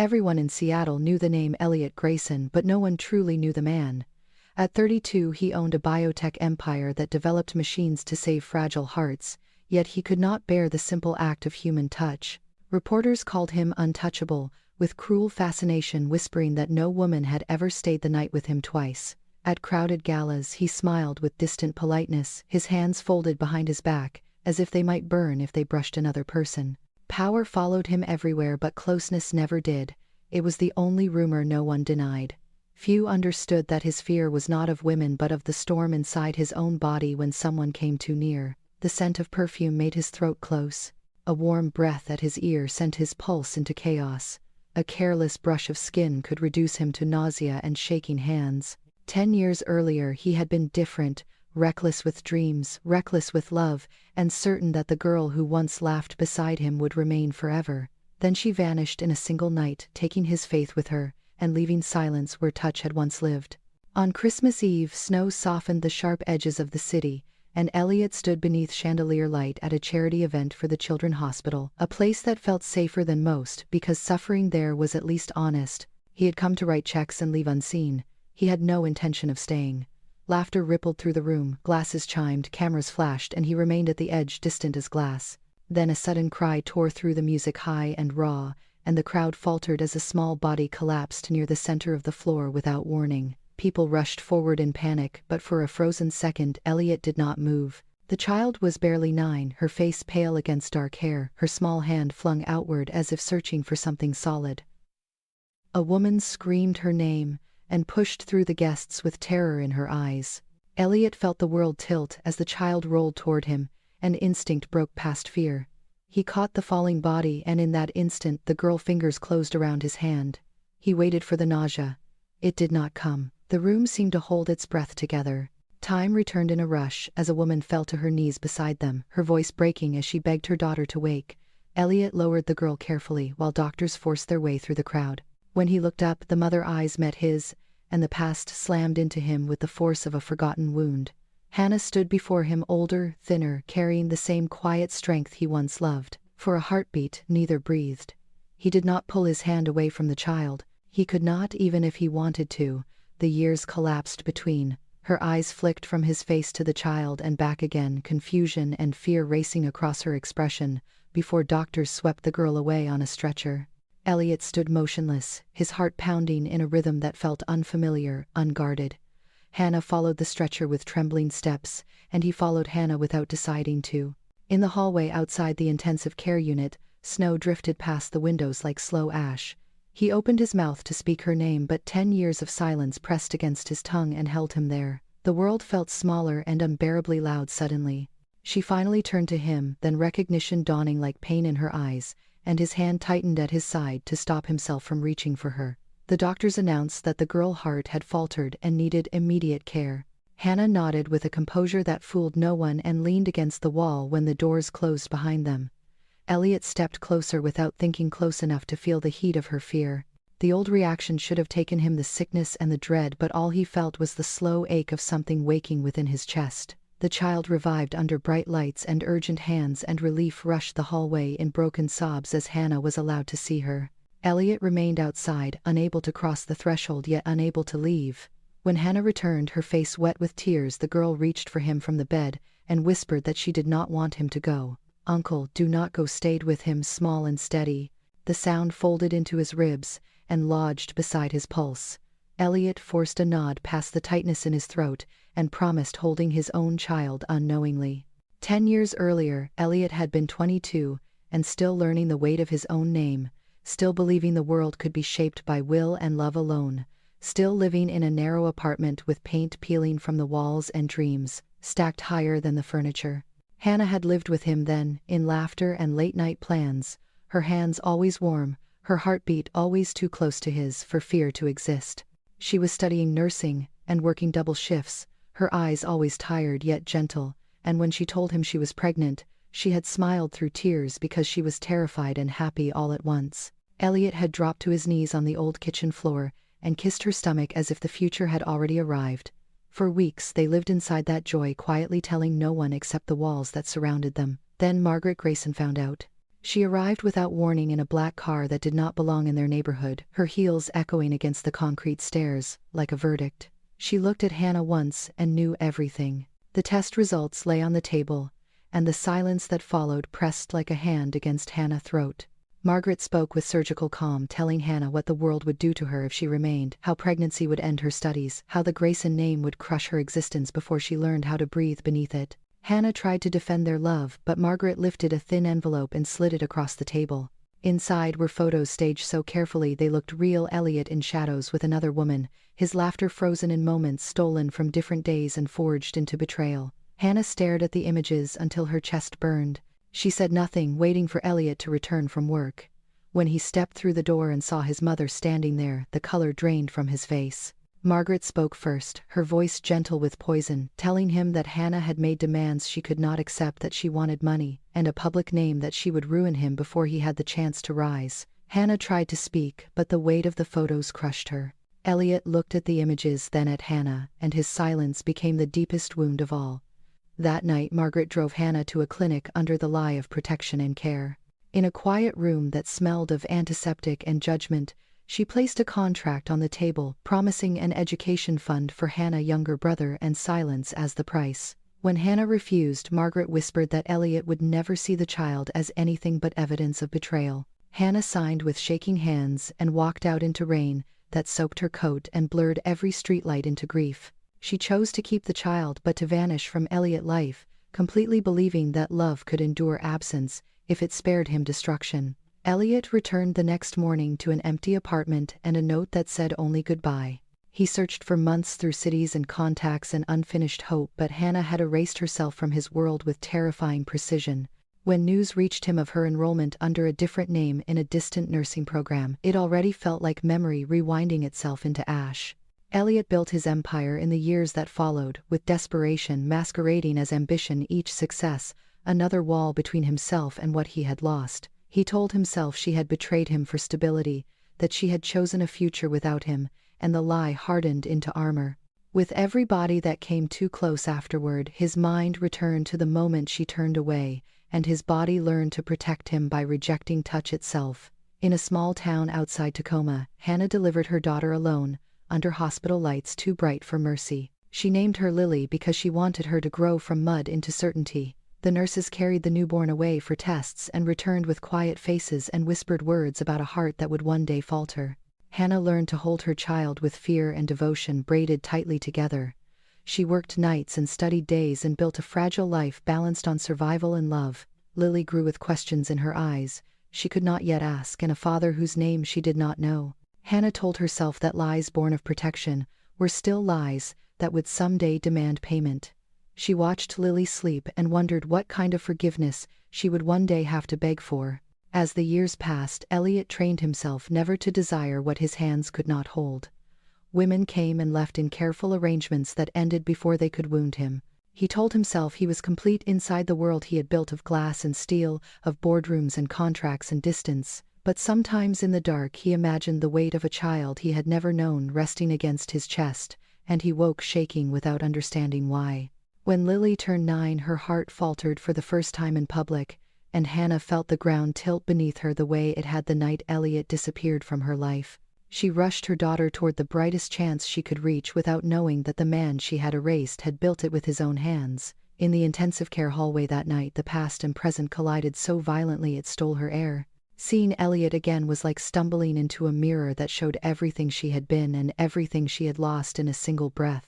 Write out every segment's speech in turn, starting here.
Everyone in Seattle knew the name Elliot Grayson, but no one truly knew the man. At 32, he owned a biotech empire that developed machines to save fragile hearts, yet he could not bear the simple act of human touch. Reporters called him untouchable, with cruel fascination whispering that no woman had ever stayed the night with him twice. At crowded galas, he smiled with distant politeness, his hands folded behind his back, as if they might burn if they brushed another person. Power followed him everywhere, but closeness never did. It was the only rumor no one denied. Few understood that his fear was not of women but of the storm inside his own body when someone came too near. The scent of perfume made his throat close. A warm breath at his ear sent his pulse into chaos. A careless brush of skin could reduce him to nausea and shaking hands. 10 years earlier he had been different, reckless with dreams, reckless with love, and certain that the girl who once laughed beside him would remain forever. Then she vanished in a single night, taking his faith with her, and leaving silence where touch had once lived. On Christmas Eve, snow softened the sharp edges of the city, and Elliot stood beneath chandelier light at a charity event for the Children's Hospital, a place that felt safer than most because suffering there was at least honest. He had come to write checks and leave unseen. He had no intention of staying. Laughter rippled through the room, glasses chimed, cameras flashed, and he remained at the edge, distant as glass. Then a sudden cry tore through the music, high and raw, and the crowd faltered as a small body collapsed near the center of the floor without warning. People rushed forward in panic, but for a frozen second, Elliot did not move. The child was barely 9, her face pale against dark hair, her small hand flung outward as if searching for something solid. A woman screamed her name and pushed through the guests with terror in her eyes. Elliot felt the world tilt as the child rolled toward him, and instinct broke past fear. He caught the falling body, and in that instant the girl's fingers closed around his hand. He waited for the nausea. It did not come. The room seemed to hold its breath together. Time returned in a rush as a woman fell to her knees beside them, her voice breaking as she begged her daughter to wake. Elliot lowered the girl carefully while doctors forced their way through the crowd. When he looked up, the mother's eyes met his, and the past slammed into him with the force of a forgotten wound. Hannah stood before him, older, thinner, carrying the same quiet strength he once loved. For a heartbeat, neither breathed. He did not pull his hand away from the child. He could not, even if he wanted to. The years collapsed between. Her eyes flicked from his face to the child and back again, confusion and fear racing across her expression, before doctors swept the girl away on a stretcher. Elliot stood motionless, his heart pounding in a rhythm that felt unfamiliar, unguarded. Hannah followed the stretcher with trembling steps, and he followed Hannah without deciding to. In the hallway outside the intensive care unit, snow drifted past the windows like slow ash. He opened his mouth to speak her name, but 10 years of silence pressed against his tongue and held him there. The world felt smaller and unbearably loud suddenly. She finally turned to him, then recognition dawning like pain in her eyes, and his hand tightened at his side to stop himself from reaching for her. The doctors announced that the girl's heart had faltered and needed immediate care. Hannah nodded with a composure that fooled no one and leaned against the wall when the doors closed behind them. Elliot stepped closer without thinking, close enough to feel the heat of her fear. The old reaction should have taken him the sickness and the dread, but all he felt was the slow ache of something waking within his chest. The child revived under bright lights and urgent hands, and relief rushed the hallway in broken sobs as Hannah was allowed to see her. Elliot remained outside, unable to cross the threshold yet unable to leave. When Hannah returned, her face wet with tears, the girl reached for him from the bed and whispered that she did not want him to go. "Uncle, do not go," stayed with him, small and steady. The sound folded into his ribs and lodged beside his pulse. Elliot forced a nod past the tightness in his throat and promised, holding his own child unknowingly. 10 years earlier, Elliot had been 22 and still learning the weight of his own name, still believing the world could be shaped by will and love alone, still living in a narrow apartment with paint peeling from the walls and dreams stacked higher than the furniture. Hannah had lived with him then, in laughter and late-night plans, her hands always warm, her heartbeat always too close to his for fear to exist. She was studying nursing and working double shifts, her eyes always tired yet gentle, and when she told him she was pregnant, she had smiled through tears because she was terrified and happy all at once. Elliot had dropped to his knees on the old kitchen floor and kissed her stomach as if the future had already arrived. For weeks they lived inside that joy, quietly telling no one except the walls that surrounded them. Then Margaret Grayson found out. She arrived without warning in a black car that did not belong in their neighborhood, her heels echoing against the concrete stairs, like a verdict. She looked at Hannah once and knew everything. The test results lay on the table, and the silence that followed pressed like a hand against Hannah's throat. Margaret spoke with surgical calm, telling Hannah what the world would do to her if she remained, how pregnancy would end her studies, how the Grayson name would crush her existence before she learned how to breathe beneath it. Hannah tried to defend their love, but Margaret lifted a thin envelope and slid it across the table. Inside were photos staged so carefully they looked real. Elliot in shadows with another woman, his laughter frozen in moments stolen from different days and forged into betrayal. Hannah stared at the images until her chest burned. She said nothing, waiting for Elliot to return from work. When he stepped through the door and saw his mother standing there, the color drained from his face. Margaret spoke first, her voice gentle with poison, telling him that Hannah had made demands she could not accept, that she wanted money, and a public name, that she would ruin him before he had the chance to rise. Hannah tried to speak, but the weight of the photos crushed her. Elliot looked at the images, then at Hannah, and his silence became the deepest wound of all. That night Margaret drove Hannah to a clinic under the lie of protection and care. In a quiet room that smelled of antiseptic and judgment, she placed a contract on the table, promising an education fund for Hannah's younger brother and silence as the price. When Hannah refused, Margaret whispered that Elliot would never see the child as anything but evidence of betrayal. Hannah signed with shaking hands and walked out into rain that soaked her coat and blurred every streetlight into grief. She chose to keep the child, but to vanish from Elliot's life, completely believing that love could endure absence if it spared him destruction. Elliot returned the next morning to an empty apartment and a note that said only goodbye. He searched for months through cities and contacts and unfinished hope, but Hannah had erased herself from his world with terrifying precision. When news reached him of her enrollment under a different name in a distant nursing program, it already felt like memory rewinding itself into ash. Elliot built his empire in the years that followed, with desperation masquerading as ambition, each success another wall between himself and what he had lost. He told himself she had betrayed him for stability, that she had chosen a future without him, and the lie hardened into armor. With every body that came too close afterward, his mind returned to the moment she turned away, and his body learned to protect him by rejecting touch itself. In a small town outside Tacoma, Hannah delivered her daughter alone, under hospital lights too bright for mercy. She named her Lily because she wanted her to grow from mud into certainty. The nurses carried the newborn away for tests and returned with quiet faces and whispered words about a heart that would one day falter. Hannah learned to hold her child with fear and devotion braided tightly together. She worked nights and studied days and built a fragile life balanced on survival and love. Lily grew with questions in her eyes she could not yet ask, and a father whose name she did not know. Hannah told herself that lies born of protection were still lies that would someday demand payment. She watched Lily sleep and wondered what kind of forgiveness she would one day have to beg for. As the years passed, Elliot trained himself never to desire what his hands could not hold. Women came and left in careful arrangements that ended before they could wound him. He told himself he was complete inside the world he had built of glass and steel, of boardrooms and contracts and distance. But sometimes in the dark he imagined the weight of a child he had never known resting against his chest, and he woke shaking without understanding why. When Lily turned 9, her heart faltered for the first time in public, and Hannah felt the ground tilt beneath her the way it had the night Elliot disappeared from her life. She rushed her daughter toward the brightest chance she could reach without knowing that the man she had erased had built it with his own hands. In the intensive care hallway that night, the past and present collided so violently it stole her air. Seeing Elliot again was like stumbling into a mirror that showed everything she had been and everything she had lost in a single breath.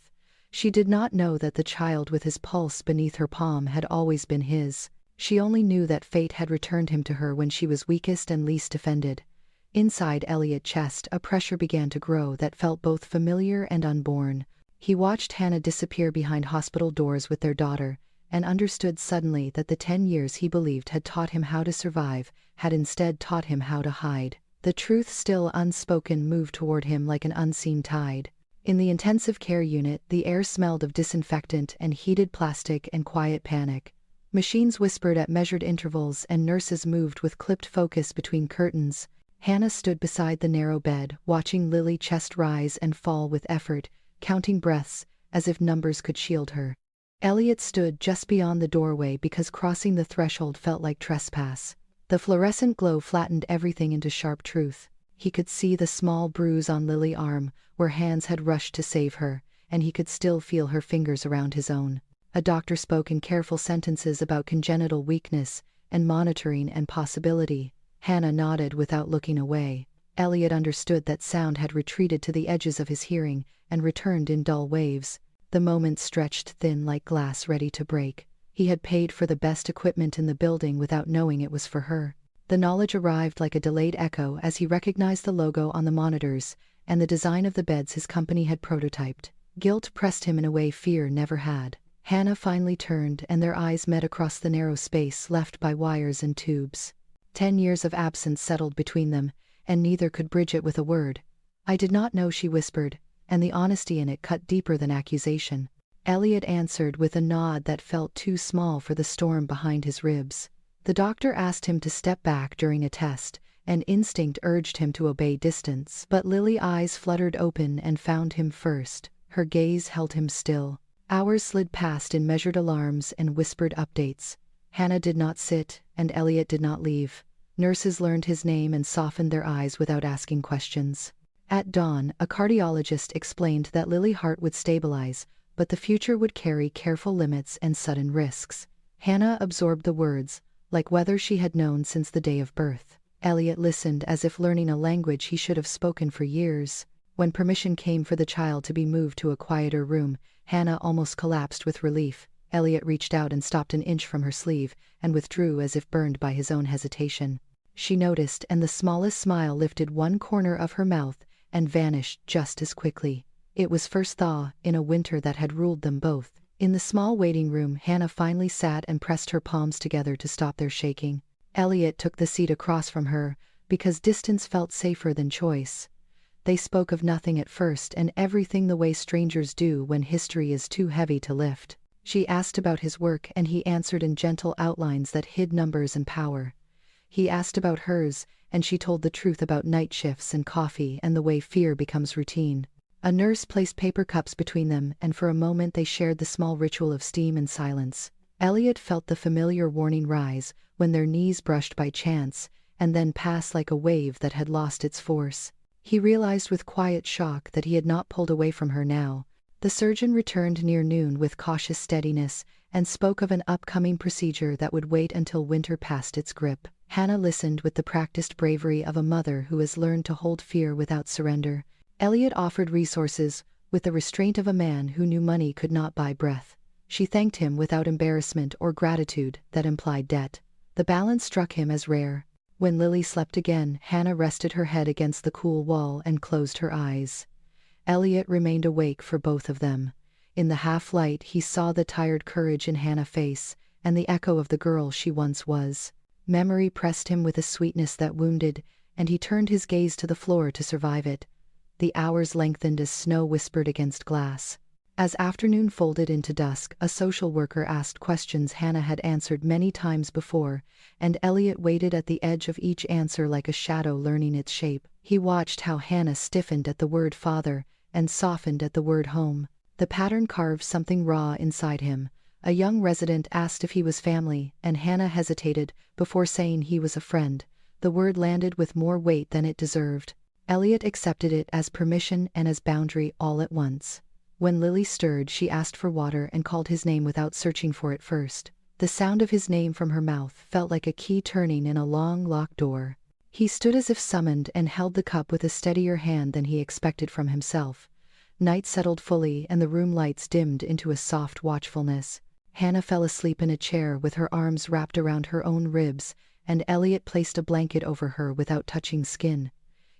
She did not know that the child with his pulse beneath her palm had always been his. She only knew that fate had returned him to her when she was weakest and least defended. Inside Elliot's chest, a pressure began to grow that felt both familiar and unborn. He watched Hannah disappear behind hospital doors with their daughter, and understood suddenly that the 10 years he believed had taught him how to survive had instead taught him how to hide. The truth, still unspoken, moved toward him like an unseen tide. In the intensive care unit, the air smelled of disinfectant and heated plastic and quiet panic. Machines whispered at measured intervals and nurses moved with clipped focus between curtains. Hannah stood beside the narrow bed, watching Lily's chest rise and fall with effort, counting breaths as if numbers could shield her. Elliot stood just beyond the doorway because crossing the threshold felt like trespass. The fluorescent glow flattened everything into sharp truth. He could see the small bruise on Lily's arm, where hands had rushed to save her, and he could still feel her fingers around his own. A doctor spoke in careful sentences about congenital weakness and monitoring and possibility. Hannah nodded without looking away. Elliot understood that sound had retreated to the edges of his hearing and returned in dull waves. The moment stretched thin like glass ready to break. He had paid for the best equipment in the building without knowing it was for her. The knowledge arrived like a delayed echo as he recognized the logo on the monitors and the design of the beds his company had prototyped. Guilt pressed him in a way fear never had. Hannah finally turned, and their eyes met across the narrow space left by wires and tubes. 10 years of absence settled between them, and neither could bridge it with a word. "I did not know," she whispered, and the honesty in it cut deeper than accusation. Elliot answered with a nod that felt too small for the storm behind his ribs. The doctor asked him to step back during a test, and instinct urged him to obey distance. But Lily's eyes fluttered open and found him first. Her gaze held him still. Hours slid past in measured alarms and whispered updates. Hannah did not sit, and Elliot did not leave. Nurses learned his name and softened their eyes without asking questions. At dawn, a cardiologist explained that Lily's heart would stabilize, but the future would carry careful limits and sudden risks. Hannah absorbed the words, like weather she had known since the day of birth. Elliot listened as if learning a language he should have spoken for years. When permission came for the child to be moved to a quieter room, Hannah almost collapsed with relief. Elliot reached out and stopped an inch from her sleeve, and withdrew as if burned by his own hesitation. She noticed, and the smallest smile lifted one corner of her mouth and vanished just as quickly. It was first thaw in a winter that had ruled them both. In the small waiting room, Hannah finally sat and pressed her palms together to stop their shaking. Elliot took the seat across from her, because distance felt safer than choice. They spoke of nothing at first and everything the way strangers do when history is too heavy to lift. She asked about his work and he answered in gentle outlines that hid numbers and power. He asked about hers, and she told the truth about night shifts and coffee and the way fear becomes routine. A nurse placed paper cups between them, and for a moment they shared the small ritual of steam and silence. Elliot felt the familiar warning rise when their knees brushed by chance, and then pass like a wave that had lost its force. He realized with quiet shock that he had not pulled away from her now. The surgeon returned near noon with cautious steadiness, and spoke of an upcoming procedure that would wait until winter passed its grip. Hannah listened with the practiced bravery of a mother who has learned to hold fear without surrender. Elliot offered resources, with the restraint of a man who knew money could not buy breath. She thanked him without embarrassment or gratitude that implied debt. The balance struck him as rare. When Lily slept again, Hannah rested her head against the cool wall and closed her eyes. Elliot remained awake for both of them. In the half-light he saw the tired courage in Hannah's face, and the echo of the girl she once was. Memory pressed him with a sweetness that wounded, and he turned his gaze to the floor to survive it. The hours lengthened as snow whispered against glass. As afternoon folded into dusk, a social worker asked questions Hannah had answered many times before, and Elliot waited at the edge of each answer like a shadow learning its shape. He watched how Hannah stiffened at the word father and softened at the word home. The pattern carved something raw inside him. A young resident asked if he was family, and Hannah hesitated before saying he was a friend. The word landed with more weight than it deserved. Elliot accepted it as permission and as boundary all at once. When Lily stirred, she asked for water and called his name without searching for it first. The sound of his name from her mouth felt like a key turning in a long, locked door. He stood as if summoned and held the cup with a steadier hand than he expected from himself. Night settled fully and the room lights dimmed into a soft watchfulness. Hannah fell asleep in a chair with her arms wrapped around her own ribs, and Elliot placed a blanket over her without touching skin.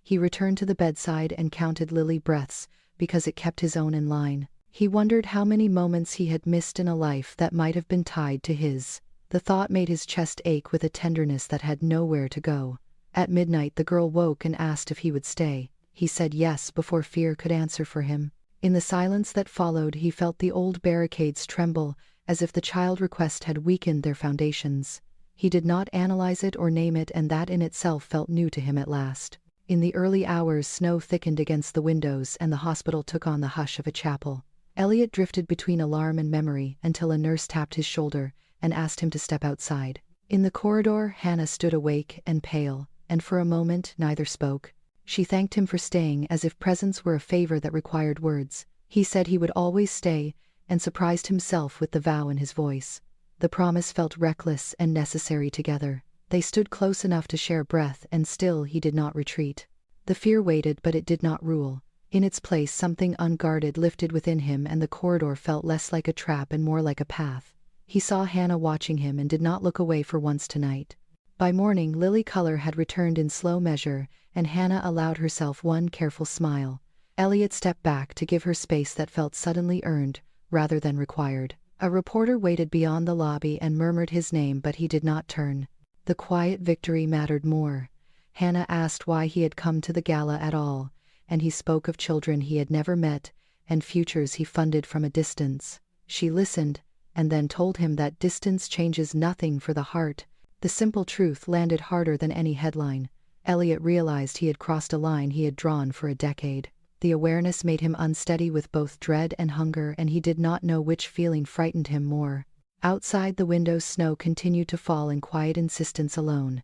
He returned to the bedside and counted Lily's breaths, because it kept his own in line. He wondered how many moments he had missed in a life that might have been tied to his. The thought made his chest ache with a tenderness that had nowhere to go. At midnight the girl woke and asked if he would stay. He said yes before fear could answer for him. In the silence that followed he felt the old barricades tremble, as if the child request had weakened their foundations. He did not analyze it or name it, and that in itself felt new to him at last. In the early hours snow thickened against the windows and the hospital took on the hush of a chapel. Elliot drifted between alarm and memory until a nurse tapped his shoulder and asked him to step outside. In the corridor, Hannah stood awake and pale, and for a moment neither spoke. She thanked him for staying as if presence were a favor that required words. He said he would always stay, and surprised himself with the vow in his voice. The promise felt reckless and necessary together. They stood close enough to share breath, and still he did not retreat. The fear waited, but it did not rule. In its place, something unguarded lifted within him, and the corridor felt less like a trap and more like a path. He saw Hannah watching him and did not look away for once tonight. By morning, Lily color had returned in slow measure, and Hannah allowed herself one careful smile. Elliot stepped back to give her space that felt suddenly earned, rather than required. A reporter waited beyond the lobby and murmured his name, but he did not turn. The quiet victory mattered more. Hannah asked why he had come to the gala at all, and he spoke of children he had never met, and futures he funded from a distance. She listened, and then told him that distance changes nothing for the heart. The simple truth landed harder than any headline. Elliot realized he had crossed a line he had drawn for a decade. The awareness made him unsteady with both dread and hunger, and he did not know which feeling frightened him more. Outside the window, snow continued to fall in quiet insistence alone.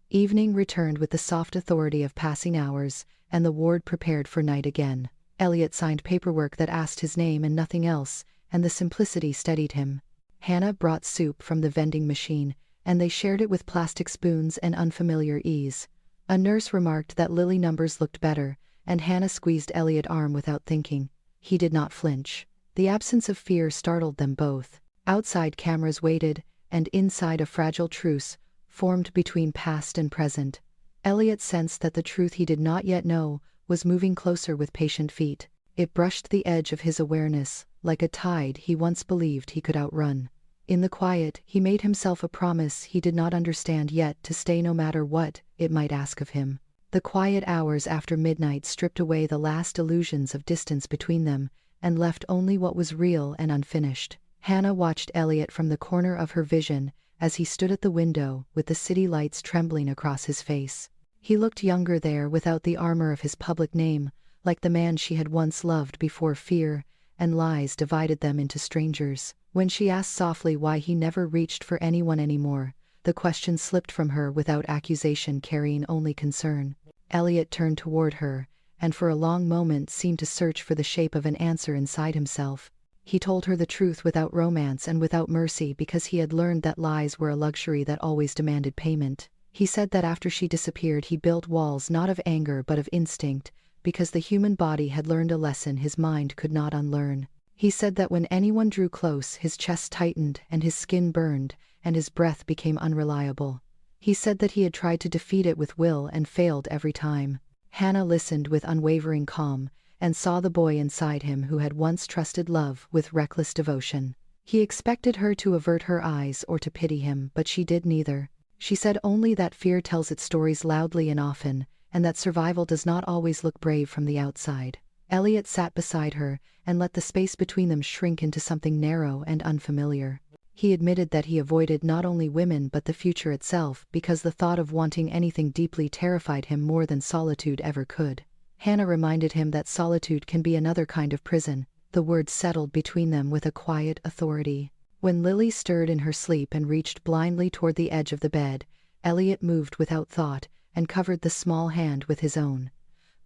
Evening returned with the soft authority of passing hours, and the ward prepared for night again. Elliot signed paperwork that asked his name and nothing else, and the simplicity steadied him. Hannah brought soup from the vending machine, and they shared it with plastic spoons and unfamiliar ease. A nurse remarked that Lily numbers looked better, and Hannah squeezed Elliot's arm without thinking. He did not flinch. The absence of fear startled them both. Outside, cameras waited, and inside, a fragile truce formed between past and present. Elliot sensed that the truth he did not yet know was moving closer with patient feet. It brushed the edge of his awareness, like a tide he once believed he could outrun. In the quiet, he made himself a promise he did not understand yet, to stay no matter what it might ask of him. The quiet hours after midnight stripped away the last illusions of distance between them, and left only what was real and unfinished. Hannah watched Elliot from the corner of her vision as he stood at the window, with the city lights trembling across his face. He looked younger there, without the armor of his public name, like the man she had once loved before fear and lies divided them into strangers. When she asked softly why he never reached for anyone anymore, the question slipped from her without accusation, carrying only concern. Elliot turned toward her, and for a long moment seemed to search for the shape of an answer inside himself. He told her the truth without romance and without mercy, because he had learned that lies were a luxury that always demanded payment. He said that after she disappeared, he built walls not of anger but of instinct, because the human body had learned a lesson his mind could not unlearn. He said that when anyone drew close, his chest tightened and his skin burned, and his breath became unreliable. He said that he had tried to defeat it with will and failed every time. Hannah listened with unwavering calm, and saw the boy inside him who had once trusted love with reckless devotion. He expected her to avert her eyes or to pity him, but she did neither. She said only that fear tells its stories loudly and often, and that survival does not always look brave from the outside. Elliot sat beside her and let the space between them shrink into something narrow and unfamiliar. He admitted that he avoided not only women but the future itself, because the thought of wanting anything deeply terrified him more than solitude ever could. Hannah reminded him that solitude can be another kind of prison. The words settled between them with a quiet authority. When Lily stirred in her sleep and reached blindly toward the edge of the bed, Elliot moved without thought and covered the small hand with his own.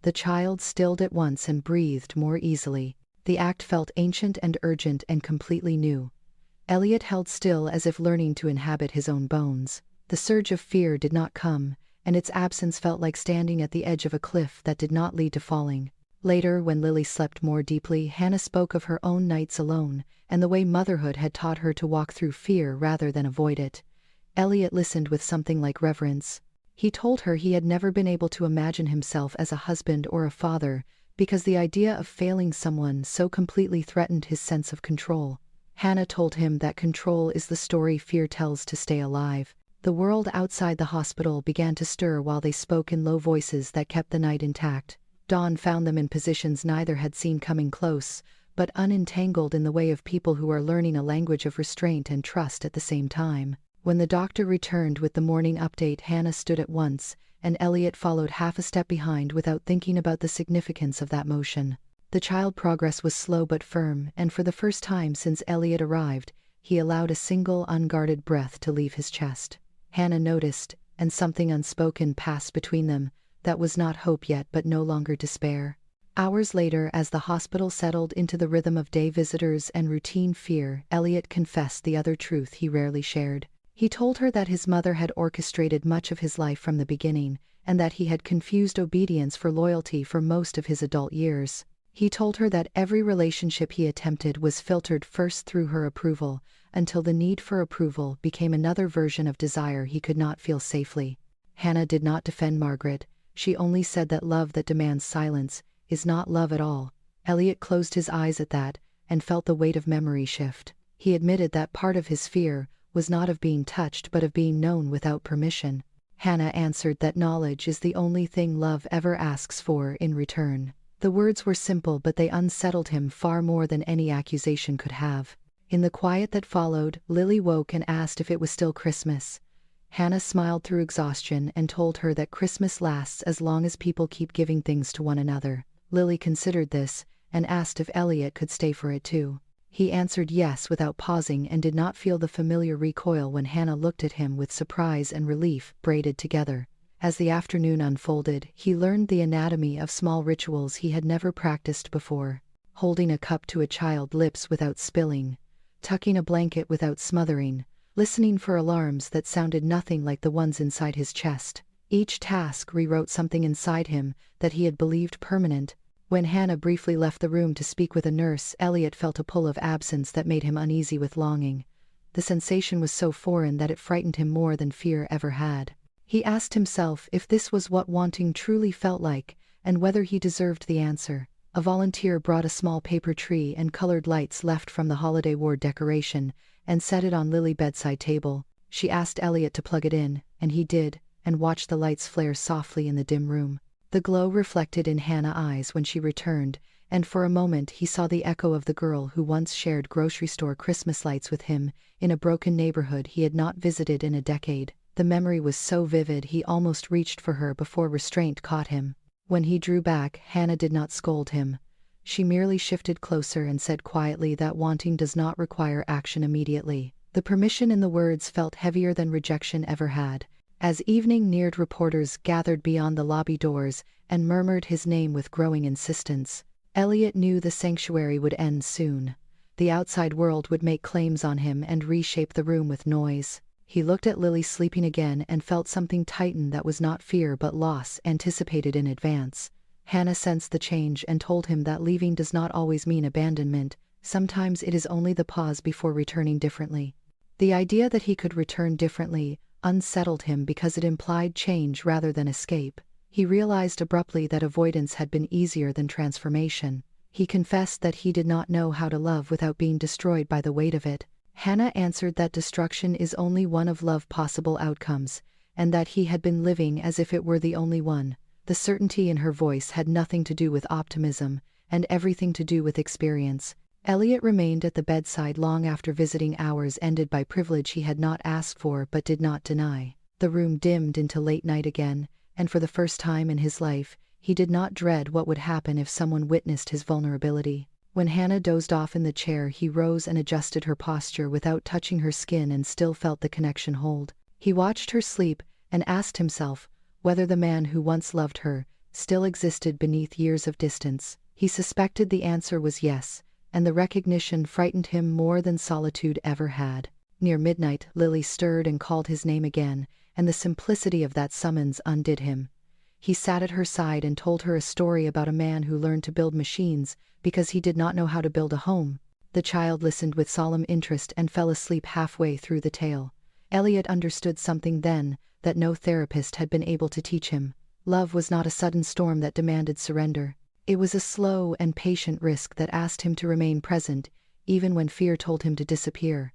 The child stilled at once and breathed more easily. The act felt ancient and urgent and completely new. Elliot held still, as if learning to inhabit his own bones. The surge of fear did not come, and its absence felt like standing at the edge of a cliff that did not lead to falling. Later, when Lily slept more deeply, Hannah spoke of her own nights alone, and the way motherhood had taught her to walk through fear rather than avoid it. Elliot listened with something like reverence. He told her he had never been able to imagine himself as a husband or a father, because the idea of failing someone so completely threatened his sense of control. Hannah told him that control is the story fear tells to stay alive. The world outside the hospital began to stir while they spoke in low voices that kept the night intact. Dawn found them in positions neither had seen coming close, but unentangled in the way of people who are learning a language of restraint and trust at the same time. When the doctor returned with the morning update, Hannah stood at once, and Elliot followed half a step behind without thinking about the significance of that motion. The child progress was slow but firm, and for the first time since Elliot arrived, he allowed a single unguarded breath to leave his chest. Hannah noticed, and something unspoken passed between them, that was not hope yet but no longer despair. Hours later, as the hospital settled into the rhythm of day visitors and routine fear, Elliot confessed the other truth he rarely shared. He told her that his mother had orchestrated much of his life from the beginning, and that he had confused obedience for loyalty for most of his adult years. He told her that every relationship he attempted was filtered first through her approval, until the need for approval became another version of desire he could not feel safely. Hannah did not defend Margaret, she only said that love that demands silence is not love at all. Elliot closed his eyes at that, and felt the weight of memory shift. He admitted that part of his fear was not of being touched but of being known without permission. Hannah answered that knowledge is the only thing love ever asks for in return. The words were simple, but they unsettled him far more than any accusation could have. In the quiet that followed, Lily woke and asked if it was still Christmas. Hannah smiled through exhaustion and told her that Christmas lasts as long as people keep giving things to one another. Lily considered this, and asked if Elliot could stay for it too. He answered yes without pausing and did not feel the familiar recoil when Hannah looked at him with surprise and relief braided together. As the afternoon unfolded, he learned the anatomy of small rituals he had never practiced before. Holding a cup to a child's lips without spilling, tucking a blanket without smothering, listening for alarms that sounded nothing like the ones inside his chest. Each task rewrote something inside him that he had believed permanent. When Hannah briefly left the room to speak with a nurse, Elliot felt a pull of absence that made him uneasy with longing. The sensation was so foreign that it frightened him more than fear ever had. He asked himself if this was what wanting truly felt like, and whether he deserved the answer. A volunteer brought a small paper tree and colored lights left from the holiday ward decoration, and set it on Lily's bedside table. She asked Elliot to plug it in, and he did, and watched the lights flare softly in the dim room. The glow reflected in Hannah's eyes when she returned, and for a moment he saw the echo of the girl who once shared grocery store Christmas lights with him, in a broken neighborhood he had not visited in a decade. The memory was so vivid he almost reached for her before restraint caught him. When he drew back, Hannah did not scold him. She merely shifted closer and said quietly that wanting does not require action immediately. The permission in the words felt heavier than rejection ever had. As evening neared, reporters gathered beyond the lobby doors and murmured his name with growing insistence. Elliot knew the sanctuary would end soon. The outside world would make claims on him and reshape the room with noise. He looked at Lily sleeping again and felt something tighten that was not fear but loss anticipated in advance. Hannah sensed the change and told him that leaving does not always mean abandonment, sometimes it is only the pause before returning differently. The idea that he could return differently unsettled him because it implied change rather than escape. He realized abruptly that avoidance had been easier than transformation. He confessed that he did not know how to love without being destroyed by the weight of it. Hannah answered that destruction is only one of love's possible outcomes, and that he had been living as if it were the only one. The certainty in her voice had nothing to do with optimism, and everything to do with experience. Elliot remained at the bedside long after visiting hours ended by privilege he had not asked for but did not deny. The room dimmed into late night again, and for the first time in his life, he did not dread what would happen if someone witnessed his vulnerability. When Hannah dozed off in the chair, he rose and adjusted her posture without touching her skin and still felt the connection hold. He watched her sleep and asked himself whether the man who once loved her still existed beneath years of distance. He suspected the answer was yes, and the recognition frightened him more than solitude ever had. Near midnight, Lily stirred and called his name again, and the simplicity of that summons undid him. He sat at her side and told her a story about a man who learned to build machines because he did not know how to build a home. The child listened with solemn interest and fell asleep halfway through the tale. Elliot understood something then that no therapist had been able to teach him. Love was not a sudden storm that demanded surrender. It was a slow and patient risk that asked him to remain present, even when fear told him to disappear.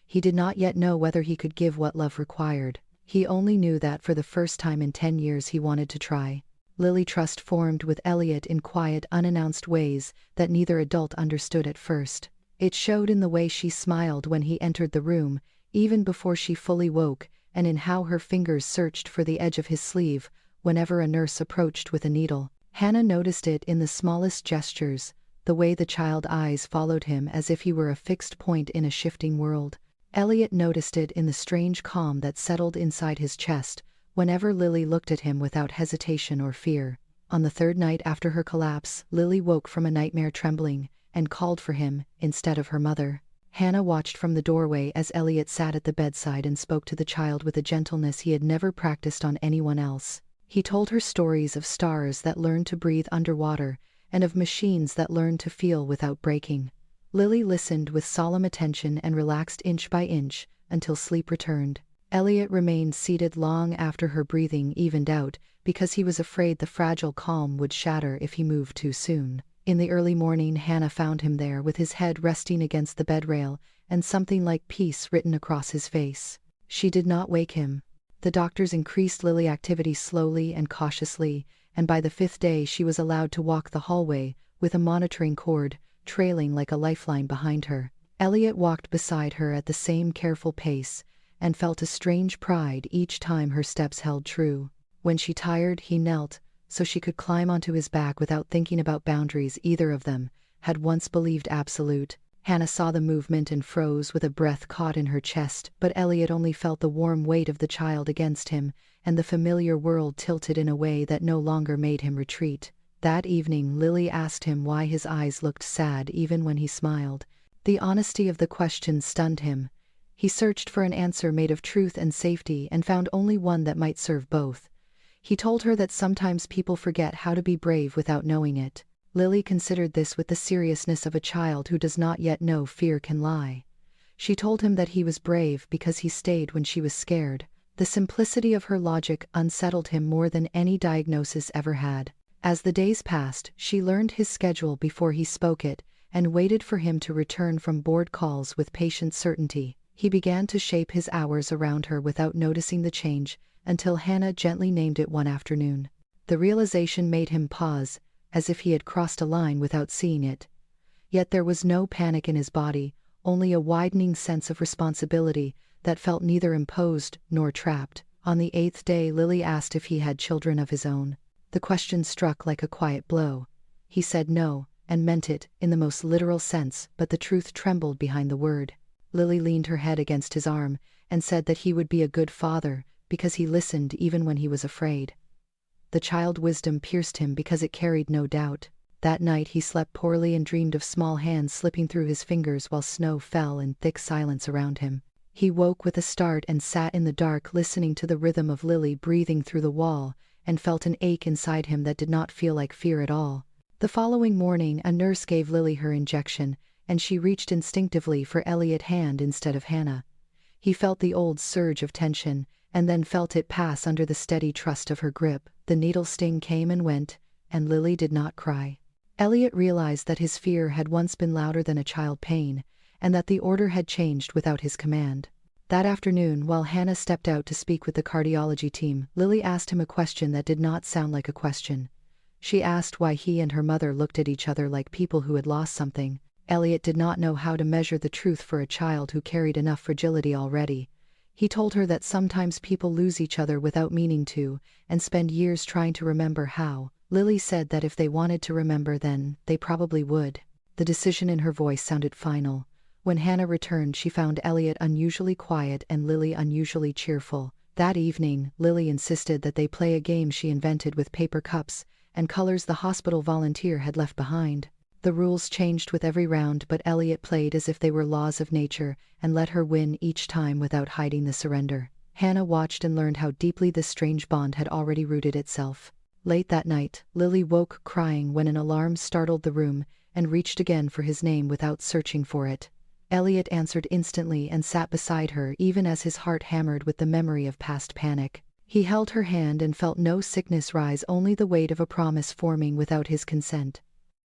He did not yet know whether he could give what love required. He only knew that for the first time in 10 years he wanted to try. Lily trust formed with Elliot in quiet, unannounced ways that neither adult understood at first. It showed in the way she smiled when he entered the room, even before she fully woke, and in how her fingers searched for the edge of his sleeve whenever a nurse approached with a needle. Hannah noticed it in the smallest gestures, the way the child's eyes followed him as if he were a fixed point in a shifting world. Elliot noticed it in the strange calm that settled inside his chest whenever Lily looked at him without hesitation or fear. On the third night after her collapse, Lily woke from a nightmare trembling and called for him instead of her mother. Hannah watched from the doorway as Elliot sat at the bedside and spoke to the child with a gentleness he had never practiced on anyone else. He told her stories of stars that learned to breathe underwater and of machines that learned to feel without breaking. Lily listened with solemn attention and relaxed inch by inch until sleep returned. Elliot remained seated long after her breathing evened out because he was afraid the fragile calm would shatter if he moved too soon. In the early morning, Hannah found him there with his head resting against the bed rail and something like peace written across his face. She did not wake him. The doctors increased Lily's activity slowly and cautiously, and by the 5th day she was allowed to walk the hallway with a monitoring cord trailing like a lifeline behind her. Elliot walked beside her at the same careful pace and felt a strange pride each time her steps held true. When she tired, he knelt so she could climb onto his back without thinking about boundaries either of them had once believed absolute. Hannah saw the movement and froze with a breath caught in her chest, but Elliot only felt the warm weight of the child against him, and the familiar world tilted in a way that no longer made him retreat. That evening, Lily asked him why his eyes looked sad even when he smiled. The honesty of the question stunned him. He searched for an answer made of truth and safety and found only one that might serve both. He told her that sometimes people forget how to be brave without knowing it. Lily considered this with the seriousness of a child who does not yet know fear can lie. She told him that he was brave because he stayed when she was scared. The simplicity of her logic unsettled him more than any diagnosis ever had. As the days passed, she learned his schedule before he spoke it, and waited for him to return from board calls with patient certainty. He began to shape his hours around her without noticing the change, until Hannah gently named it one afternoon. The realization made him pause, as if he had crossed a line without seeing it. Yet there was no panic in his body, only a widening sense of responsibility that felt neither imposed nor trapped. On the 8th day, Lily asked if he had children of his own. The question struck like a quiet blow. He said no, and meant it in the most literal sense, but the truth trembled behind the word. Lily leaned her head against his arm and said that he would be a good father because he listened even when he was afraid. The child wisdom pierced him because it carried no doubt. That night he slept poorly and dreamed of small hands slipping through his fingers while snow fell in thick silence around him. He woke with a start and sat in the dark listening to the rhythm of Lily breathing through the wall, and felt an ache inside him that did not feel like fear at all. The following morning, a nurse gave Lily her injection, and she reached instinctively for Elliot's hand instead of Hannah. He felt the old surge of tension, and then felt it pass under the steady trust of her grip. The needle sting came and went, and Lily did not cry. Elliot realized that his fear had once been louder than a child pain, and that the order had changed without his command. That afternoon, while Hannah stepped out to speak with the cardiology team, Lily asked him a question that did not sound like a question. She asked why he and her mother looked at each other like people who had lost something. Elliot did not know how to measure the truth for a child who carried enough fragility already. He told her that sometimes people lose each other without meaning to, and spend years trying to remember how. Lily said that if they wanted to remember, then they probably would. The decision in her voice sounded final. When Hannah returned, she found Elliot unusually quiet and Lily unusually cheerful. That evening, Lily insisted that they play a game she invented with paper cups and colors the hospital volunteer had left behind. The rules changed with every round, but Elliot played as if they were laws of nature and let her win each time without hiding the surrender. Hannah watched and learned how deeply this strange bond had already rooted itself. Late that night, Lily woke crying when an alarm startled the room and reached again for his name without searching for it. Elliot answered instantly and sat beside her even as his heart hammered with the memory of past panic. He held her hand and felt no sickness rise, only the weight of a promise forming without his consent.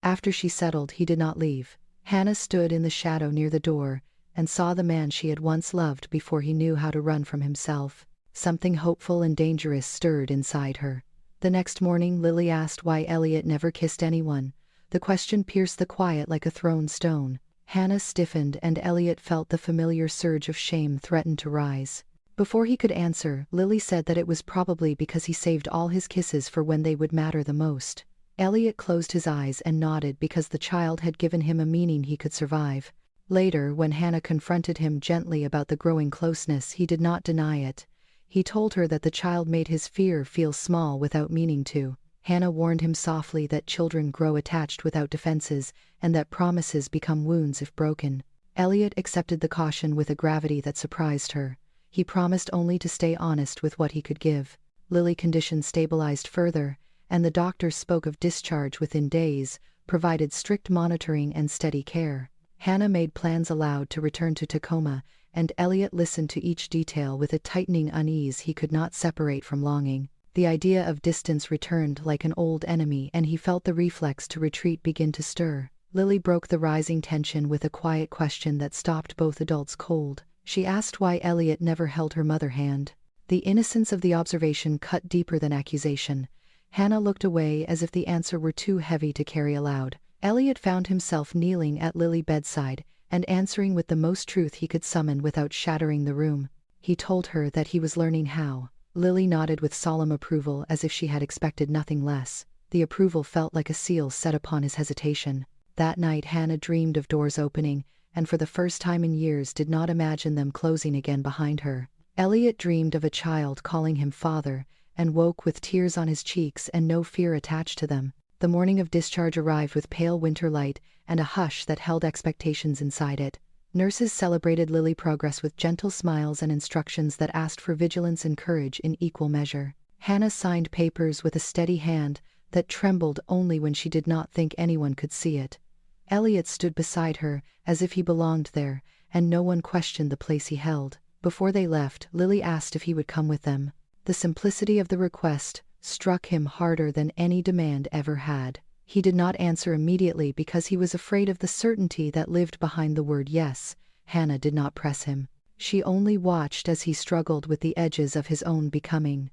After she settled, he did not leave. Hannah stood in the shadow near the door and saw the man she had once loved before he knew how to run from himself. Something hopeful and dangerous stirred inside her. The next morning, Lily asked why Elliot never kissed anyone. The question pierced the quiet like a thrown stone. Hannah stiffened, and Elliot felt the familiar surge of shame threaten to rise. Before he could answer, Lily said that it was probably because he saved all his kisses for when they would matter the most. Elliot closed his eyes and nodded because the child had given him a meaning he could survive. Later, when Hannah confronted him gently about the growing closeness, he did not deny it. He told her that the child made his fear feel small without meaning to. Hannah warned him softly that children grow attached without defenses, and that promises become wounds if broken. Elliot accepted the caution with a gravity that surprised her. He promised only to stay honest with what he could give. Lily's condition stabilized further, and the doctors spoke of discharge within days, provided strict monitoring and steady care. Hannah made plans aloud to return to Tacoma, and Elliot listened to each detail with a tightening unease he could not separate from longing. The idea of distance returned like an old enemy, and he felt the reflex to retreat begin to stir. Lily broke the rising tension with a quiet question that stopped both adults cold. She asked why Elliot never held her mother hand. The innocence of the observation cut deeper than accusation. Hannah looked away as if the answer were too heavy to carry aloud. Elliot found himself kneeling at Lily's bedside, and answering with the most truth he could summon without shattering the room. He told her that he was learning how. Lily nodded with solemn approval as if she had expected nothing less. The approval felt like a seal set upon his hesitation. That night Hannah dreamed of doors opening, and for the first time in years did not imagine them closing again behind her. Elliot dreamed of a child calling him father, and woke with tears on his cheeks and no fear attached to them. The morning of discharge arrived with pale winter light and a hush that held expectations inside it. Nurses celebrated Lily's progress with gentle smiles and instructions that asked for vigilance and courage in equal measure. Hannah signed papers with a steady hand that trembled only when she did not think anyone could see it. Elliot stood beside her as if he belonged there, and no one questioned the place he held. Before they left, Lily asked if he would come with them. The simplicity of the request struck him harder than any demand ever had. He did not answer immediately because he was afraid of the certainty that lived behind the word yes. Hannah did not press him. She only watched as he struggled with the edges of his own becoming.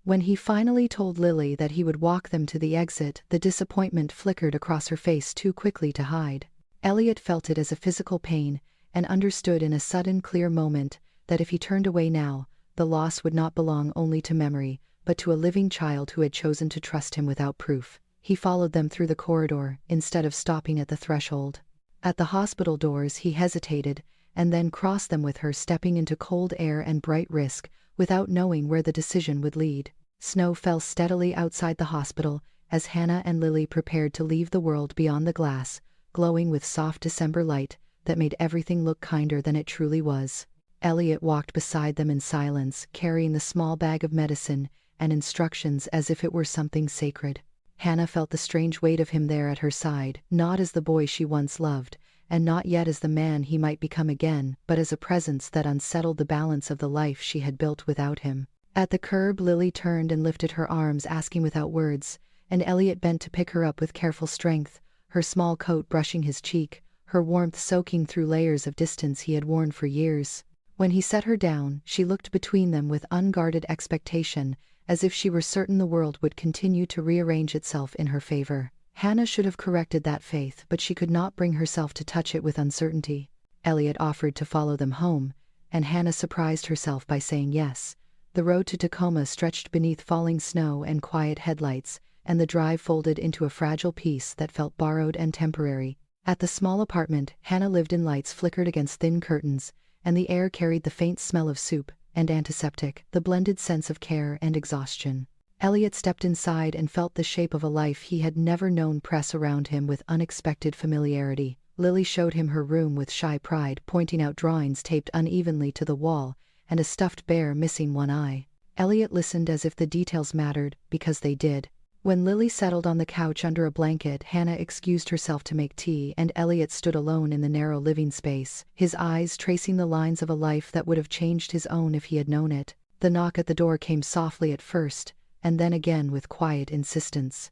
When he finally told Lily that he would walk them to the exit, the disappointment flickered across her face too quickly to hide. Elliot felt it as a physical pain, and understood in a sudden clear moment that if he turned away now, the loss would not belong only to memory, but to a living child who had chosen to trust him without proof. He followed them through the corridor, instead of stopping at the threshold. At the hospital doors he hesitated, and then crossed them with her, stepping into cold air and bright risk, without knowing where the decision would lead. Snow fell steadily outside the hospital, as Hannah and Lily prepared to leave the world beyond the glass, glowing with soft December light that made everything look kinder than it truly was. Elliot walked beside them in silence, carrying the small bag of medicine and instructions as if it were something sacred. Hannah felt the strange weight of him there at her side, not as the boy she once loved, and not yet as the man he might become again, but as a presence that unsettled the balance of the life she had built without him. At the curb, Lily turned and lifted her arms, asking without words, and Elliot bent to pick her up with careful strength, her small coat brushing his cheek, her warmth soaking through layers of distance he had worn for years. When he set her down, she looked between them with unguarded expectation, as if she were certain the world would continue to rearrange itself in her favor. Hannah should have corrected that faith, but she could not bring herself to touch it with uncertainty. Elliot offered to follow them home, and Hannah surprised herself by saying yes. The road to Tacoma stretched beneath falling snow and quiet headlights, and the drive folded into a fragile peace that felt borrowed and temporary. At the small apartment, Hannah lived in lights flickered against thin curtains, and the air carried the faint smell of soup and antiseptic, the blended sense of care and exhaustion. Elliot stepped inside and felt the shape of a life he had never known press around him with unexpected familiarity. Lily showed him her room with shy pride, pointing out drawings taped unevenly to the wall and a stuffed bear missing one eye. Elliot listened as if the details mattered, because they did. When Lily settled on the couch under a blanket, Hannah excused herself to make tea, and Elliot stood alone in the narrow living space, his eyes tracing the lines of a life that would have changed his own if he had known it. The knock at the door came softly at first, and then again with quiet insistence.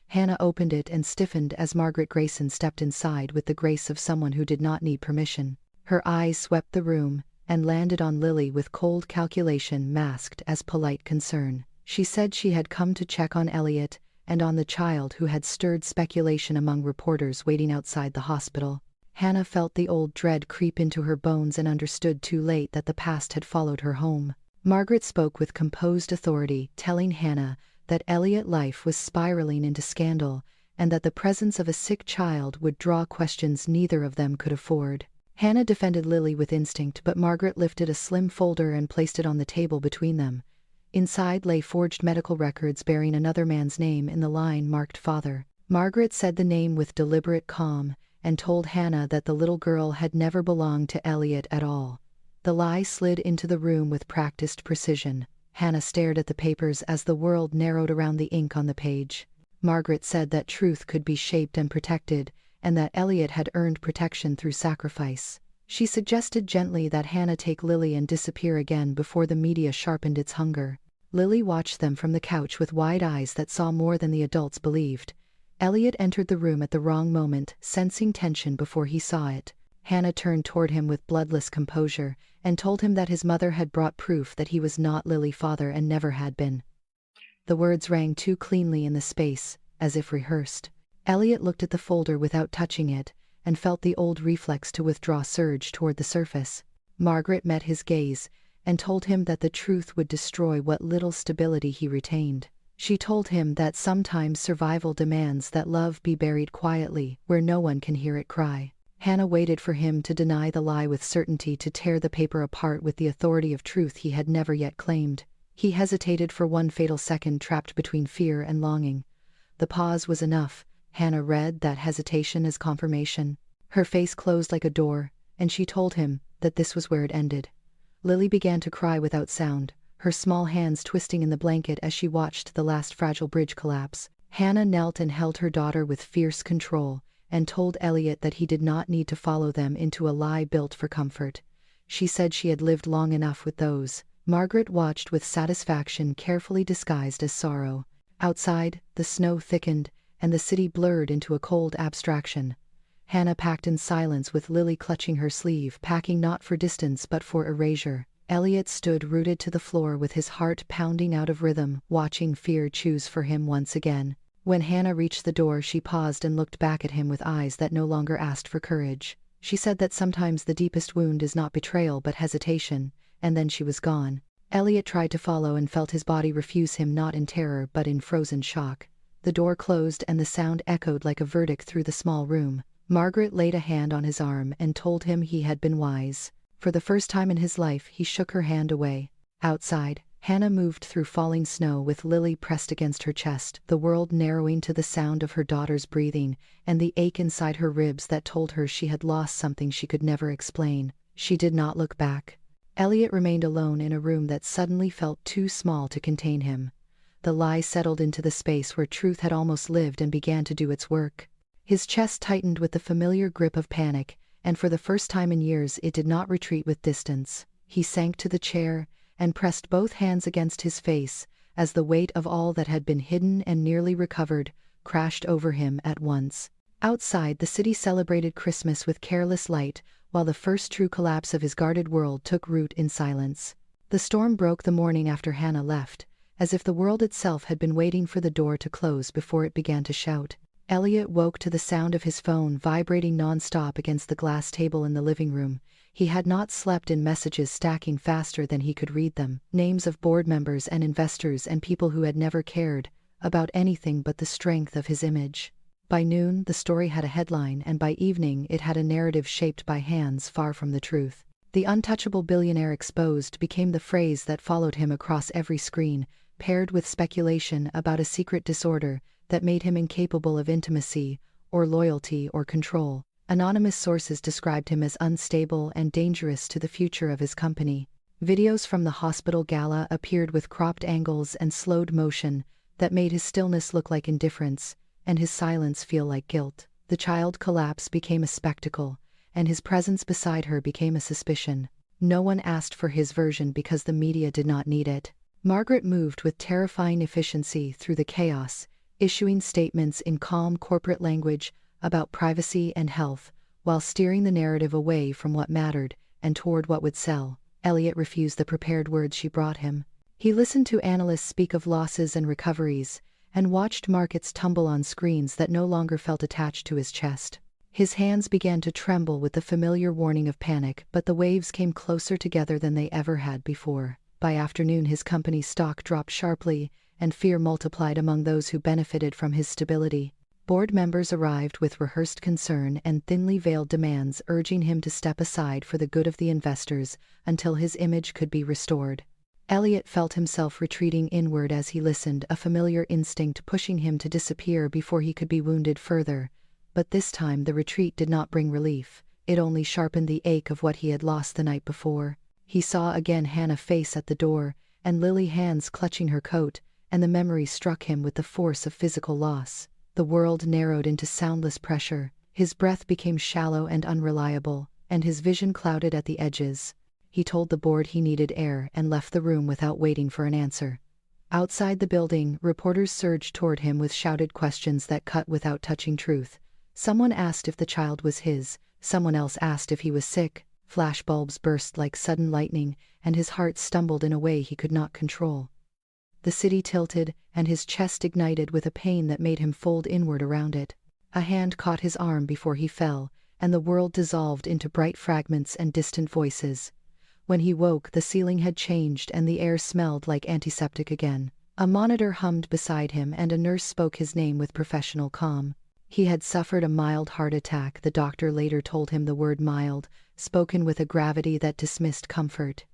Hannah opened it and stiffened as Margaret Grayson stepped inside with the grace of someone who did not need permission. Her eyes swept the room, and landed on Lily with cold calculation masked as polite concern. She said she had come to check on Elliot and on the child who had stirred speculation among reporters waiting outside the hospital. Hannah felt the old dread creep into her bones and understood too late that the past had followed her home. Margaret spoke with composed authority, telling Hannah that Elliot's life was spiraling into scandal and that the presence of a sick child would draw questions neither of them could afford. Hannah defended Lily with instinct, but Margaret lifted a slim folder and placed it on the table between them. Inside lay forged medical records bearing another man's name in the line marked father. Margaret said the name with deliberate calm, and told Hannah that the little girl had never belonged to Elliot at all. The lie slid into the room with practiced precision. Hannah stared at the papers as the world narrowed around the ink on the page. Margaret said that truth could be shaped and protected, and that Elliot had earned protection through sacrifice. She suggested gently that Hannah take Lily and disappear again before the media sharpened its hunger. Lily watched them from the couch with wide eyes that saw more than the adults believed. Elliot entered the room at the wrong moment, sensing tension before he saw it. Hannah turned toward him with bloodless composure, and told him that his mother had brought proof that he was not Lily's father and never had been. The words rang too cleanly in the space, as if rehearsed. Elliot looked at the folder without touching it, and felt the old reflex to withdraw surge toward the surface. Margaret met his gaze, and told him that the truth would destroy what little stability he retained. She told him that sometimes survival demands that love be buried quietly, where no one can hear it cry. Hannah waited for him to deny the lie with certainty, to tear the paper apart with the authority of truth he had never yet claimed. He hesitated for one fatal second, trapped between fear and longing. The pause was enough. Hannah read that hesitation as confirmation. Her face closed like a door, and she told him that this was where it ended. Lily began to cry without sound, her small hands twisting in the blanket as she watched the last fragile bridge collapse. Hannah knelt and held her daughter with fierce control, and told Elliot that he did not need to follow them into a lie built for comfort. She said she had lived long enough with those. Margaret watched with satisfaction, carefully disguised as sorrow. Outside, the snow thickened, and the city blurred into a cold abstraction. Hannah packed in silence, with Lily clutching her sleeve, packing not for distance but for erasure. Elliot stood rooted to the floor with his heart pounding out of rhythm, watching fear choose for him once again. When Hannah reached the door, she paused and looked back at him with eyes that no longer asked for courage. She said that sometimes the deepest wound is not betrayal but hesitation, and then she was gone. Elliot tried to follow and felt his body refuse him, not in terror but in frozen shock. The door closed and the sound echoed like a verdict through the small room. Margaret laid a hand on his arm and told him he had been wise. For the first time in his life, he shook her hand away. Outside, Hannah moved through falling snow with Lily pressed against her chest, the world narrowing to the sound of her daughter's breathing, and the ache inside her ribs that told her she had lost something she could never explain. She did not look back. Elliot remained alone in a room that suddenly felt too small to contain him. The lie settled into the space where truth had almost lived and began to do its work. His chest tightened with the familiar grip of panic, and for the first time in years it did not retreat with distance. He sank to the chair and pressed both hands against his face as the weight of all that had been hidden and nearly recovered crashed over him at once. Outside, the city celebrated Christmas with careless light, while the first true collapse of his guarded world took root in silence. The storm broke the morning after Hannah left, as if the world itself had been waiting for the door to close before it began to shout. Elliot woke to the sound of his phone vibrating non-stop against the glass table in the living room. He had not slept in messages stacking faster than he could read them, names of board members and investors and people who had never cared about anything but the strength of his image. By noon, the story had a headline, and by evening it had a narrative shaped by hands far from the truth. The untouchable billionaire exposed became the phrase that followed him across every screen, paired with speculation about a secret disorder that made him incapable of intimacy, or loyalty, or control. Anonymous sources described him as unstable and dangerous to the future of his company. Videos from the hospital gala appeared with cropped angles and slowed motion that made his stillness look like indifference, and his silence feel like guilt. The child collapse became a spectacle, and his presence beside her became a suspicion. No one asked for his version because the media did not need it. Margaret moved with terrifying efficiency through the chaos, issuing statements in calm corporate language about privacy and health, while steering the narrative away from what mattered and toward what would sell. Elliot refused the prepared words she brought him. He listened to analysts speak of losses and recoveries, and watched markets tumble on screens that no longer felt attached to his chest. His hands began to tremble with the familiar warning of panic, but the waves came closer together than they ever had before. By afternoon, his company's stock dropped sharply, and fear multiplied among those who benefited from his stability. Board members arrived with rehearsed concern and thinly veiled demands, urging him to step aside for the good of the investors until his image could be restored. Elliot felt himself retreating inward as he listened, a familiar instinct pushing him to disappear before he could be wounded further. But this time the retreat did not bring relief. It only sharpened the ache of what he had lost the night before. He saw again Hannah's face at the door, and Lily's hands clutching her coat, and the memory struck him with the force of physical loss. The world narrowed into soundless pressure, his breath became shallow and unreliable, and his vision clouded at the edges. He told the board he needed air and left the room without waiting for an answer. Outside the building, reporters surged toward him with shouted questions that cut without touching truth. Someone asked if the child was his, someone else asked if he was sick. Flashbulbs burst like sudden lightning, and his heart stumbled in a way he could not control. The city tilted, and his chest ignited with a pain that made him fold inward around it. A hand caught his arm before he fell, and the world dissolved into bright fragments and distant voices. When he woke, the ceiling had changed and the air smelled like antiseptic again. A monitor hummed beside him and a nurse spoke his name with professional calm. He had suffered a mild heart attack. The doctor later told him the word mild, spoken with a gravity that dismissed comfort.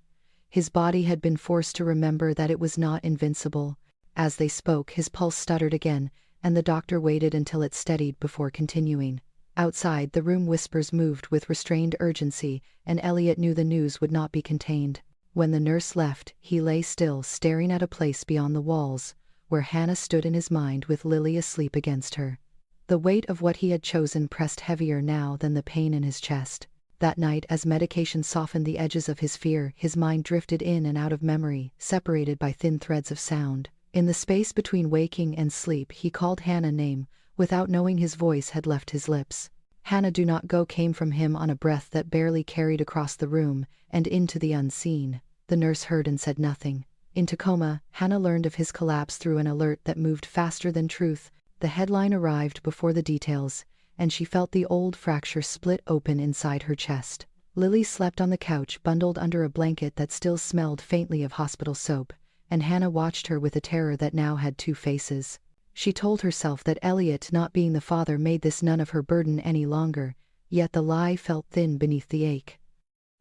His body had been forced to remember that it was not invincible. As they spoke, his pulse stuttered again, and the doctor waited until it steadied before continuing. Outside, the room whispers moved with restrained urgency, and Elliot knew the news would not be contained. When the nurse left, he lay still, staring at a place beyond the walls, where Hannah stood in his mind with Lily asleep against her. The weight of what he had chosen pressed heavier now than the pain in his chest. That night, as medication softened the edges of his fear, his mind drifted in and out of memory, separated by thin threads of sound. In the space between waking and sleep, he called Hannah's name, without knowing his voice had left his lips. Hannah, do not go, came from him on a breath that barely carried across the room, and into the unseen. The nurse heard and said nothing. In Tacoma, Hannah learned of his collapse through an alert that moved faster than truth. The headline arrived before the details, and she felt the old fracture split open inside her chest. Lily slept on the couch, bundled under a blanket that still smelled faintly of hospital soap, and Hannah watched her with a terror that now had two faces. She told herself that Elliot not being the father made this none of her burden any longer, yet the lie felt thin beneath the ache.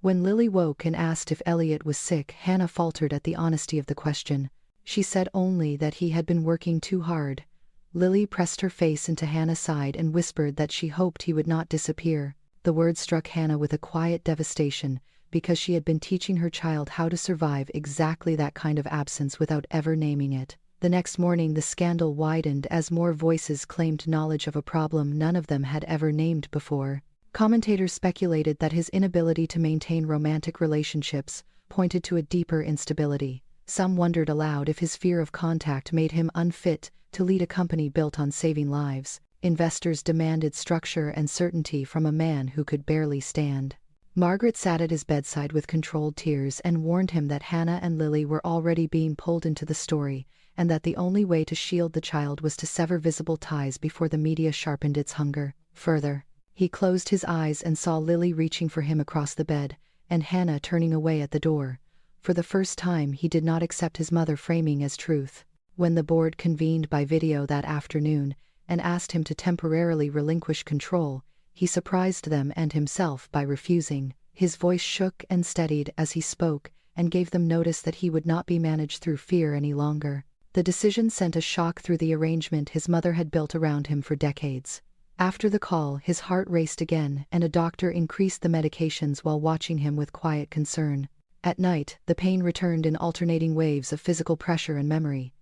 When Lily woke and asked if Elliot was sick, Hannah faltered at the honesty of the question. She said only that he had been working too hard. Lily pressed her face into Hannah's side and whispered that she hoped he would not disappear. The words struck Hannah with a quiet devastation, because she had been teaching her child how to survive exactly that kind of absence without ever naming it. The next morning the scandal widened as more voices claimed knowledge of a problem none of them had ever named before. Commentators speculated that his inability to maintain romantic relationships pointed to a deeper instability. Some wondered aloud if his fear of contact made him unfit to lead a company built on saving lives. Investors demanded structure and certainty from a man who could barely stand. Margaret sat at his bedside with controlled tears and warned him that Hannah and Lily were already being pulled into the story, and that the only way to shield the child was to sever visible ties before the media sharpened its hunger. Further, he closed his eyes and saw Lily reaching for him across the bed, and Hannah turning away at the door. For the first time, he did not accept his mother framing as truth. When the board convened by video that afternoon and asked him to temporarily relinquish control, he surprised them and himself by refusing. His voice shook and steadied as he spoke, and gave them notice that he would not be managed through fear any longer. The decision sent a shock through the arrangement his mother had built around him for decades. After the call, his heart raced again, and a doctor increased the medications while watching him with quiet concern. At night, the pain returned in alternating waves of physical pressure and memory.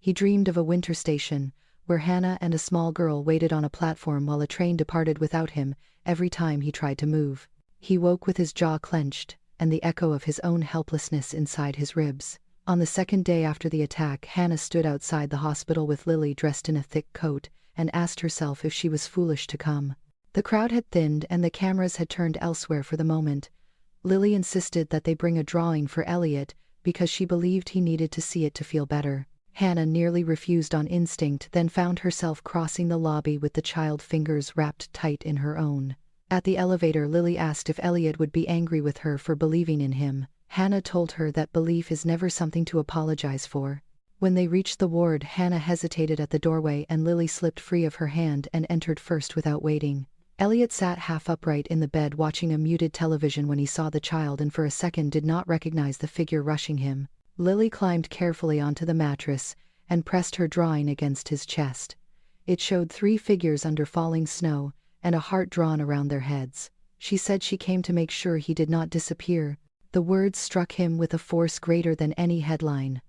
He dreamed of a winter station, where Hannah and a small girl waited on a platform while a train departed without him every time he tried to move. He woke with his jaw clenched, and the echo of his own helplessness inside his ribs. On the second day after the attack, Hannah stood outside the hospital with Lily dressed in a thick coat, and asked herself if she was foolish to come. The crowd had thinned and the cameras had turned elsewhere for the moment. Lily insisted that they bring a drawing for Elliot because she believed he needed to see it to feel better. Hannah nearly refused on instinct, then found herself crossing the lobby with the child's fingers wrapped tight in her own. At the elevator, Lily asked if Elliot would be angry with her for believing in him. Hannah told her that belief is never something to apologize for. When they reached the ward, Hannah hesitated at the doorway and Lily slipped free of her hand and entered first without waiting. Elliot sat half upright in the bed watching a muted television when he saw the child and for a second did not recognize the figure rushing him. Lily climbed carefully onto the mattress and pressed her drawing against his chest. It showed 3 figures under falling snow and a heart drawn around their heads. She said she came to make sure he did not disappear. The words struck him with a force greater than any headline.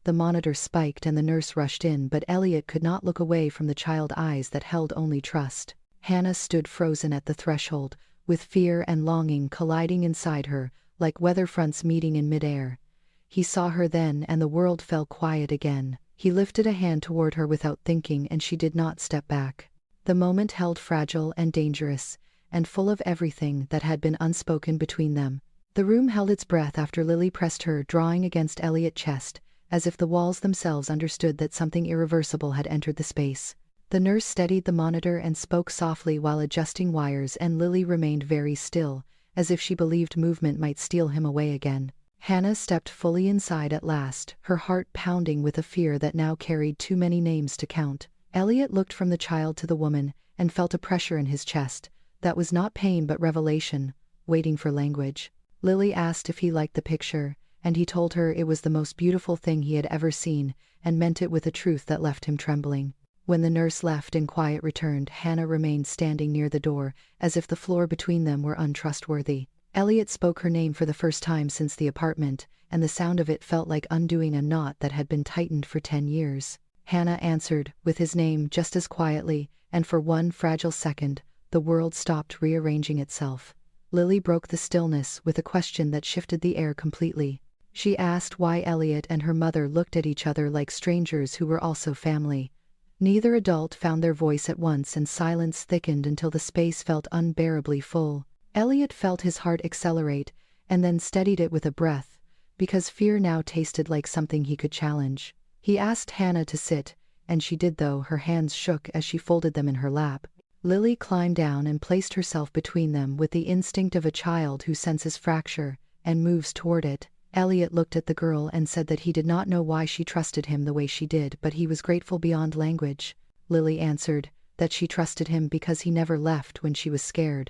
The monitor spiked and the nurse rushed in, but Elliot could not look away from the child's eyes that held only trust. Hannah stood frozen at the threshold, with fear and longing colliding inside her, like weather fronts meeting in midair. He saw her then, and the world fell quiet again. He lifted a hand toward her without thinking, and she did not step back. The moment held fragile and dangerous, and full of everything that had been unspoken between them. The room held its breath after Lily pressed her drawing against Elliot's chest, as if the walls themselves understood that something irreversible had entered the space. The nurse steadied the monitor and spoke softly while adjusting wires, and Lily remained very still, as if she believed movement might steal him away again. Hannah stepped fully inside at last, her heart pounding with a fear that now carried too many names to count. Elliot looked from the child to the woman, and felt a pressure in his chest, that was not pain but revelation, waiting for language. Lily asked if he liked the picture, and he told her it was the most beautiful thing he had ever seen, and meant it with a truth that left him trembling. When the nurse left and quiet returned, Hannah remained standing near the door, as if the floor between them were untrustworthy. Elliot spoke her name for the first time since the apartment, and the sound of it felt like undoing a knot that had been tightened for 10 years. Hannah answered, with his name just as quietly, and for one fragile second, the world stopped rearranging itself. Lily broke the stillness with a question that shifted the air completely. She asked why Elliot and her mother looked at each other like strangers who were also family. Neither adult found their voice at once, and silence thickened until the space felt unbearably full. Elliot felt his heart accelerate, and then steadied it with a breath, because fear now tasted like something he could challenge. He asked Hannah to sit, and she did, though her hands shook as she folded them in her lap. Lily climbed down and placed herself between them with the instinct of a child who senses fracture and moves toward it. Elliot looked at the girl and said that he did not know why she trusted him the way she did, but he was grateful beyond language. Lily answered that she trusted him because he never left when she was scared.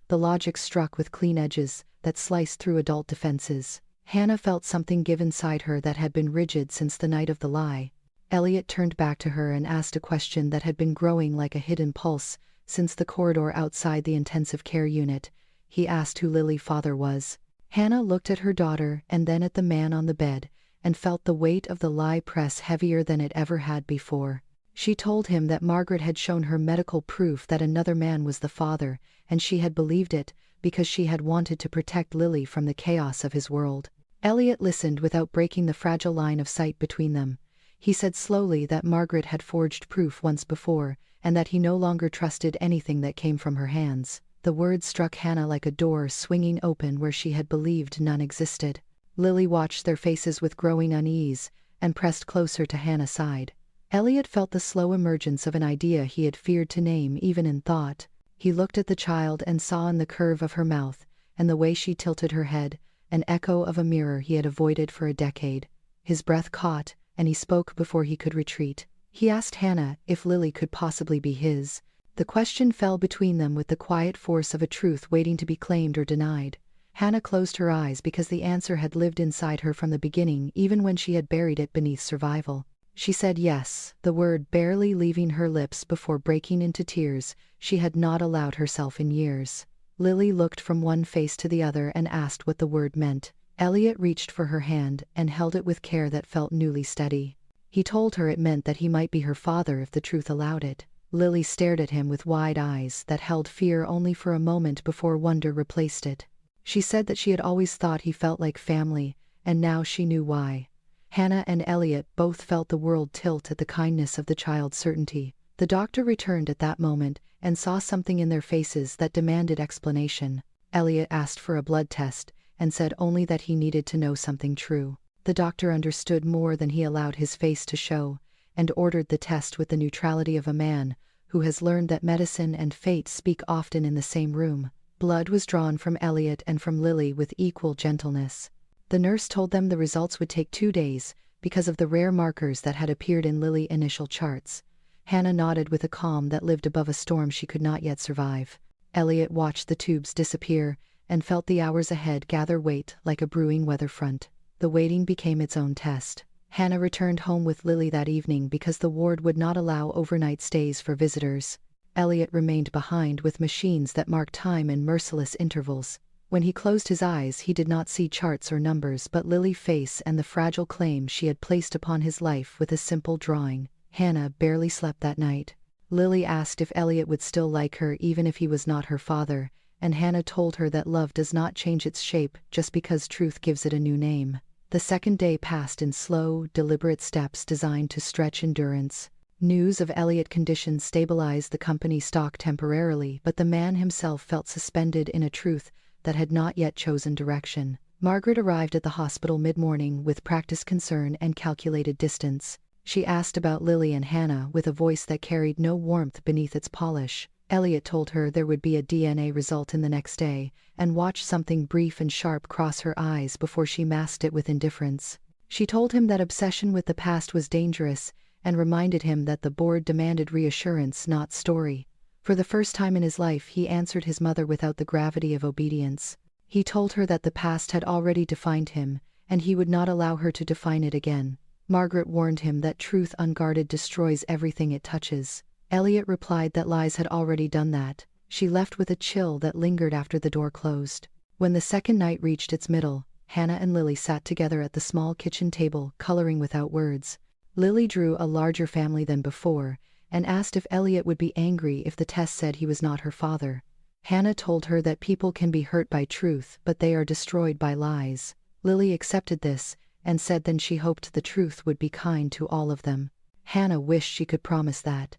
The logic struck with clean edges that sliced through adult defenses. Hannah felt something give inside her that had been rigid since the night of the lie. Elliot turned back to her and asked a question that had been growing like a hidden pulse since the corridor outside the intensive care unit. He asked who Lily's father was. Hannah looked at her daughter and then at the man on the bed, and felt the weight of the lie press heavier than it ever had before. She told him that Margaret had shown her medical proof that another man was the father, and she had believed it because she had wanted to protect Lily from the chaos of his world. Elliot listened without breaking the fragile line of sight between them. He said slowly that Margaret had forged proof once before, and that he no longer trusted anything that came from her hands. The words struck Hannah like a door swinging open where she had believed none existed. Lily watched their faces with growing unease, and pressed closer to Hannah's side. Elliot felt the slow emergence of an idea he had feared to name even in thought. He looked at the child and saw in the curve of her mouth, and the way she tilted her head, an echo of a mirror he had avoided for a decade. His breath caught, and he spoke before he could retreat. He asked Hannah if Lily could possibly be his. The question fell between them with the quiet force of a truth waiting to be claimed or denied. Hannah closed her eyes because the answer had lived inside her from the beginning, even when she had buried it beneath survival. She said yes, the word barely leaving her lips before breaking into tears she had not allowed herself in years. Lily looked from one face to the other and asked what the word meant. Elliot reached for her hand and held it with care that felt newly steady. He told her it meant that he might be her father if the truth allowed it. Lily stared at him with wide eyes that held fear only for a moment before wonder replaced it. She said that she had always thought he felt like family, and now she knew why. Hannah and Elliot both felt the world tilt at the kindness of the child's certainty. The doctor returned at that moment and saw something in their faces that demanded explanation. Elliot asked for a blood test and said only that he needed to know something true. The doctor understood more than he allowed his face to show, and ordered the test with the neutrality of a man who has learned that medicine and fate speak often in the same room. Blood was drawn from Elliot and from Lily with equal gentleness. The nurse told them the results would take 2 days, because of the rare markers that had appeared in Lily's initial charts. Hannah nodded with a calm that lived above a storm she could not yet survive. Elliot watched the tubes disappear and felt the hours ahead gather weight like a brewing weather front. The waiting became its own test. Hannah returned home with Lily that evening because the ward would not allow overnight stays for visitors. Elliot remained behind with machines that marked time in merciless intervals. When he closed his eyes, he did not see charts or numbers but Lily's face and the fragile claim she had placed upon his life with a simple drawing. Hannah barely slept that night. Lily asked if Elliot would still like her even if he was not her father, and Hannah told her that love does not change its shape just because truth gives it a new name. The second day passed in slow, deliberate steps designed to stretch endurance. News of Elliot's condition stabilized the company stock temporarily, but the man himself felt suspended in a truth that had not yet chosen direction. Margaret arrived at the hospital mid-morning with practiced concern and calculated distance. She asked about Lily and Hannah with a voice that carried no warmth beneath its polish. Elliot told her there would be a DNA result in the next day, and watched something brief and sharp cross her eyes before she masked it with indifference. She told him that obsession with the past was dangerous, and reminded him that the board demanded reassurance, not story. For the first time in his life, he answered his mother without the gravity of obedience. He told her that the past had already defined him, and he would not allow her to define it again. Margaret warned him that truth unguarded destroys everything it touches. Elliot replied that lies had already done that. She left with a chill that lingered after the door closed. When the second night reached its middle, Hannah and Lily sat together at the small kitchen table, coloring without words. Lily drew a larger family than before, and asked if Elliot would be angry if the test said he was not her father. Hannah told her that people can be hurt by truth, but they are destroyed by lies. Lily accepted this, and said then she hoped the truth would be kind to all of them. Hannah wished she could promise that.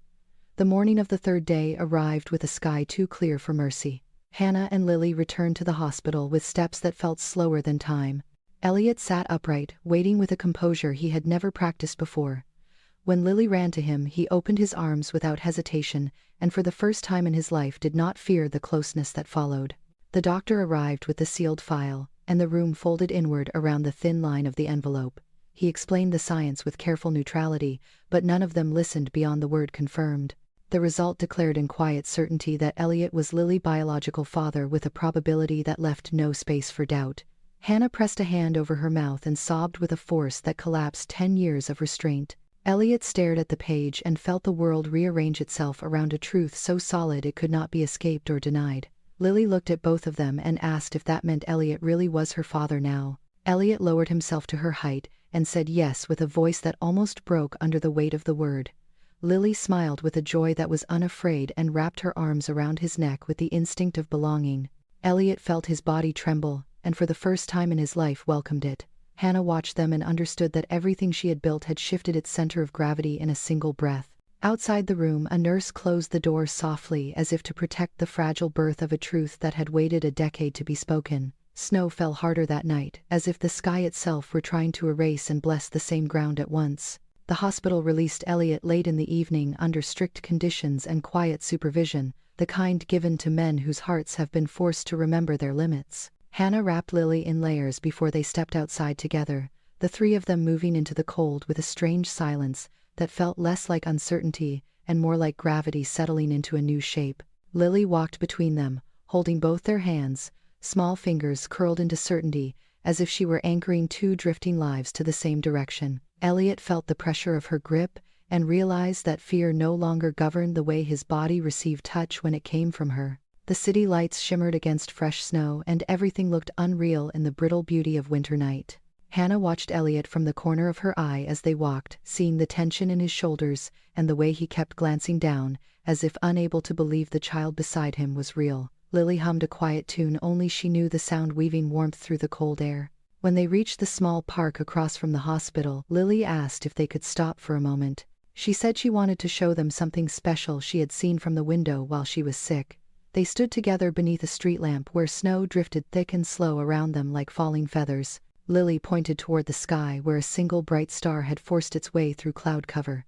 The morning of the third day arrived with a sky too clear for mercy. Hannah and Lily returned to the hospital with steps that felt slower than time. Elliot sat upright, waiting with a composure he had never practiced before. When Lily ran to him, he opened his arms without hesitation, and for the first time in his life did not fear the closeness that followed. The doctor arrived with the sealed file, and the room folded inward around the thin line of the envelope. He explained the science with careful neutrality, but none of them listened beyond the word confirmed. The result declared in quiet certainty that Elliot was Lily's biological father with a probability that left no space for doubt. Hannah pressed a hand over her mouth and sobbed with a force that collapsed 10 years of restraint. Elliot stared at the page and felt the world rearrange itself around a truth so solid it could not be escaped or denied. Lily looked at both of them and asked if that meant Elliot really was her father now. Elliot lowered himself to her height and said yes with a voice that almost broke under the weight of the word. Lily smiled with a joy that was unafraid and wrapped her arms around his neck with the instinct of belonging. Elliot felt his body tremble, and for the first time in his life welcomed it. Hannah watched them and understood that everything she had built had shifted its center of gravity in a single breath. Outside the room, a nurse closed the door softly as if to protect the fragile birth of a truth that had waited a decade to be spoken. Snow fell harder that night, as if the sky itself were trying to erase and bless the same ground at once. The hospital released Elliot late in the evening under strict conditions and quiet supervision, the kind given to men whose hearts have been forced to remember their limits. Hannah wrapped Lily in layers before they stepped outside together, the three of them moving into the cold with a strange silence that felt less like uncertainty and more like gravity settling into a new shape. Lily walked between them, holding both their hands, small fingers curled into certainty, as if she were anchoring two drifting lives to the same direction. Elliot felt the pressure of her grip and realized that fear no longer governed the way his body received touch when it came from her. The city lights shimmered against fresh snow and everything looked unreal in the brittle beauty of winter night. Hannah watched Elliot from the corner of her eye as they walked, seeing the tension in his shoulders and the way he kept glancing down, as if unable to believe the child beside him was real. Lily hummed a quiet tune, only she knew the sound weaving warmth through the cold air. When they reached the small park across from the hospital, Lily asked if they could stop for a moment. She said she wanted to show them something special she had seen from the window while she was sick. They stood together beneath a street lamp where snow drifted thick and slow around them like falling feathers. Lily pointed toward the sky where a single bright star had forced its way through cloud cover.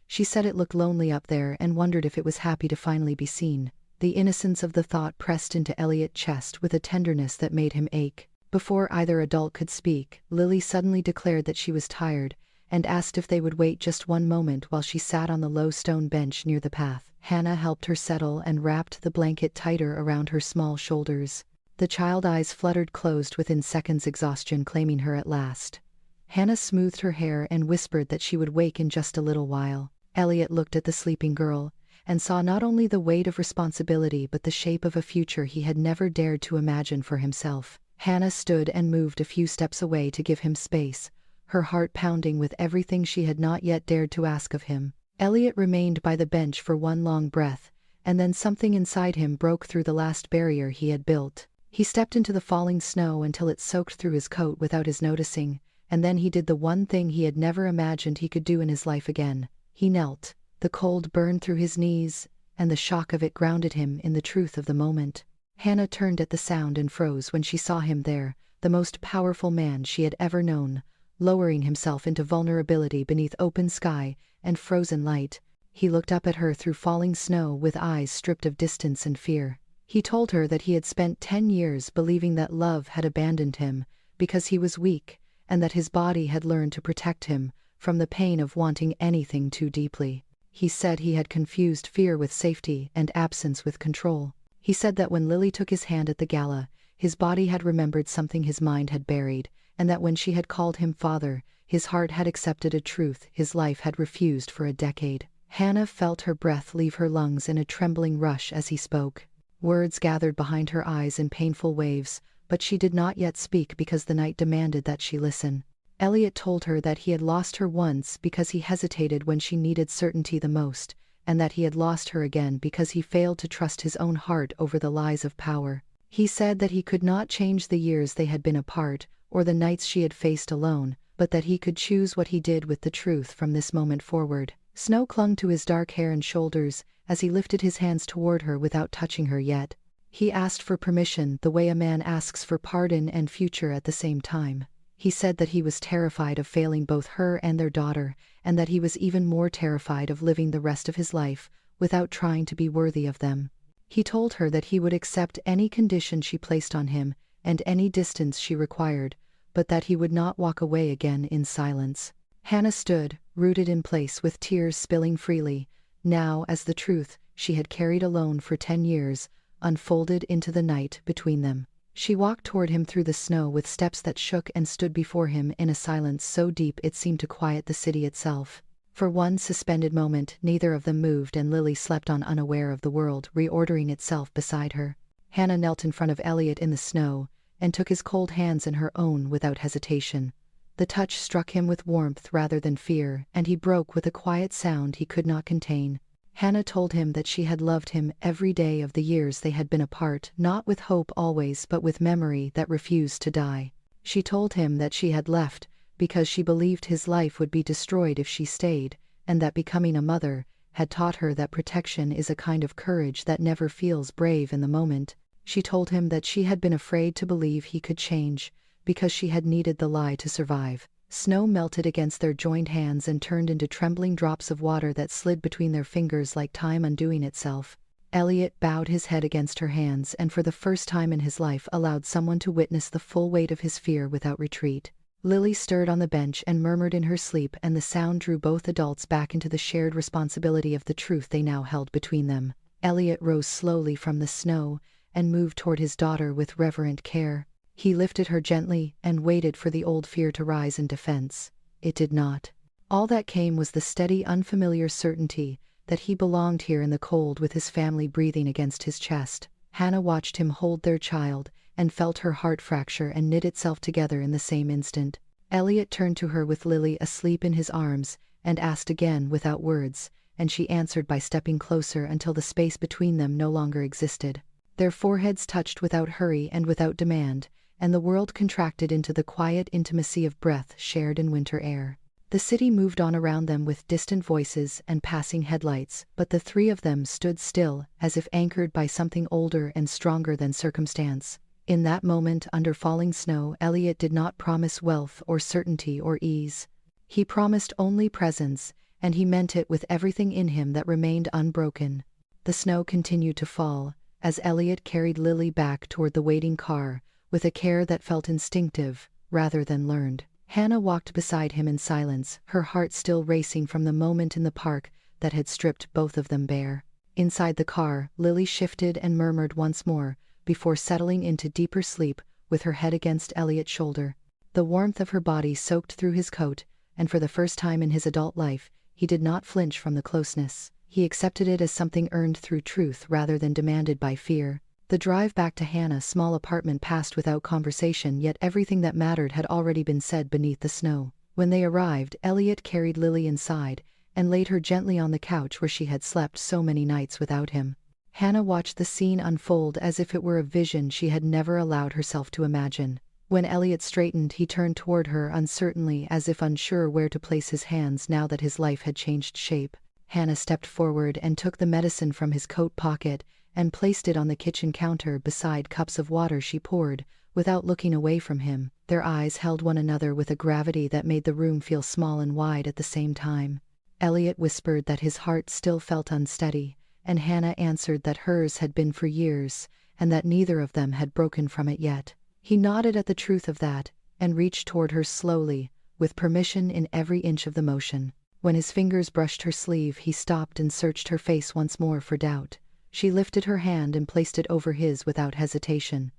She said it looked lonely up there and wondered if it was happy to finally be seen. The innocence of the thought pressed into Elliot's chest with a tenderness that made him ache. Before either adult could speak, Lily suddenly declared that she was tired, and asked if they would wait just one moment while she sat on the low stone bench near the path. Hannah helped her settle and wrapped the blanket tighter around her small shoulders. The child's eyes fluttered closed within seconds, exhaustion claiming her at last. Hannah smoothed her hair and whispered that she would wake in just a little while. Elliot looked at the sleeping girl and saw not only the weight of responsibility but the shape of a future he had never dared to imagine for himself. Hannah stood and moved a few steps away to give him space, her heart pounding with everything she had not yet dared to ask of him. Elliot remained by the bench for one long breath, and then something inside him broke through the last barrier he had built. He stepped into the falling snow until it soaked through his coat without his noticing, and then he did the one thing he had never imagined he could do in his life again. He knelt. The cold burned through his knees, and the shock of it grounded him in the truth of the moment. Hannah turned at the sound and froze when she saw him there, the most powerful man she had ever known, lowering himself into vulnerability beneath open sky and frozen light. He looked up at her through falling snow with eyes stripped of distance and fear. He told her that he had spent 10 years believing that love had abandoned him because he was weak, and that his body had learned to protect him from the pain of wanting anything too deeply. He said he had confused fear with safety and absence with control. He said that when Lily took his hand at the gala, his body had remembered something his mind had buried, and that when she had called him father, his heart had accepted a truth his life had refused for a decade. Hannah felt her breath leave her lungs in a trembling rush as he spoke. Words gathered behind her eyes in painful waves, but she did not yet speak because the night demanded that she listen. Elliot told her that he had lost her once because he hesitated when she needed certainty the most, and that he had lost her again because he failed to trust his own heart over the lies of power. He said that he could not change the years they had been apart, or the nights she had faced alone, but that he could choose what he did with the truth from this moment forward. Snow clung to his dark hair and shoulders as he lifted his hands toward her without touching her yet. He asked for permission the way a man asks for pardon and future at the same time. He said that he was terrified of failing both her and their daughter, and that he was even more terrified of living the rest of his life without trying to be worthy of them. He told her that he would accept any condition she placed on him and any distance she required, but that he would not walk away again in silence. Hannah stood, rooted in place with tears spilling freely, now as the truth she had carried alone for 10 years unfolded into the night between them. She walked toward him through the snow with steps that shook and stood before him in a silence so deep it seemed to quiet the city itself. For one suspended moment, neither of them moved, and Lily slept on, unaware of the world reordering itself beside her. Hannah knelt in front of Elliot in the snow and took his cold hands in her own without hesitation. The touch struck him with warmth rather than fear, and he broke with a quiet sound he could not contain. Hannah told him that she had loved him every day of the years they had been apart, not with hope always but with memory that refused to die. She told him that she had left because she believed his life would be destroyed if she stayed, and that becoming a mother had taught her that protection is a kind of courage that never feels brave in the moment. She told him that she had been afraid to believe he could change, because she had needed the lie to survive. Snow melted against their joined hands and turned into trembling drops of water that slid between their fingers like time undoing itself. Elliot bowed his head against her hands and for the first time in his life allowed someone to witness the full weight of his fear without retreat. Lily stirred on the bench and murmured in her sleep, and the sound drew both adults back into the shared responsibility of the truth they now held between them. Elliot rose slowly from the snow and moved toward his daughter with reverent care. He lifted her gently and waited for the old fear to rise in defense. It did not. All that came was the steady, unfamiliar certainty that he belonged here in the cold with his family breathing against his chest. Hannah watched him hold their child and felt her heart fracture and knit itself together in the same instant. Elliot turned to her with Lily asleep in his arms and asked again without words, and she answered by stepping closer until the space between them no longer existed. Their foreheads touched without hurry and without demand, and the world contracted into the quiet intimacy of breath shared in winter air. The city moved on around them with distant voices and passing headlights, but the three of them stood still, as if anchored by something older and stronger than circumstance. In that moment under falling snow, Elliot did not promise wealth or certainty or ease. He promised only presence, and he meant it with everything in him that remained unbroken. The snow continued to fall, as Elliot carried Lily back toward the waiting car, with a care that felt instinctive rather than learned. Hannah walked beside him in silence, her heart still racing from the moment in the park that had stripped both of them bare. Inside the car, Lily shifted and murmured once more, before settling into deeper sleep with her head against Elliot's shoulder. The warmth of her body soaked through his coat, and for the first time in his adult life, he did not flinch from the closeness. He accepted it as something earned through truth rather than demanded by fear. The drive back to Hannah's small apartment passed without conversation, yet everything that mattered had already been said beneath the snow. When they arrived, Elliot carried Lily inside and laid her gently on the couch where she had slept so many nights without him. Hannah watched the scene unfold as if it were a vision she had never allowed herself to imagine. When Elliot straightened, he turned toward her uncertainly, as if unsure where to place his hands now that his life had changed shape. Hannah stepped forward and took the medicine from his coat pocket and placed it on the kitchen counter beside cups of water she poured, without looking away from him. Their eyes held one another with a gravity that made the room feel small and wide at the same time. Elliot whispered that his heart still felt unsteady, and Hannah answered that hers had been for years, and that neither of them had broken from it yet. He nodded at the truth of that, and reached toward her slowly, with permission in every inch of the motion. When his fingers brushed her sleeve, he stopped and searched her face once more for doubt. She lifted her hand and placed it over his without hesitation.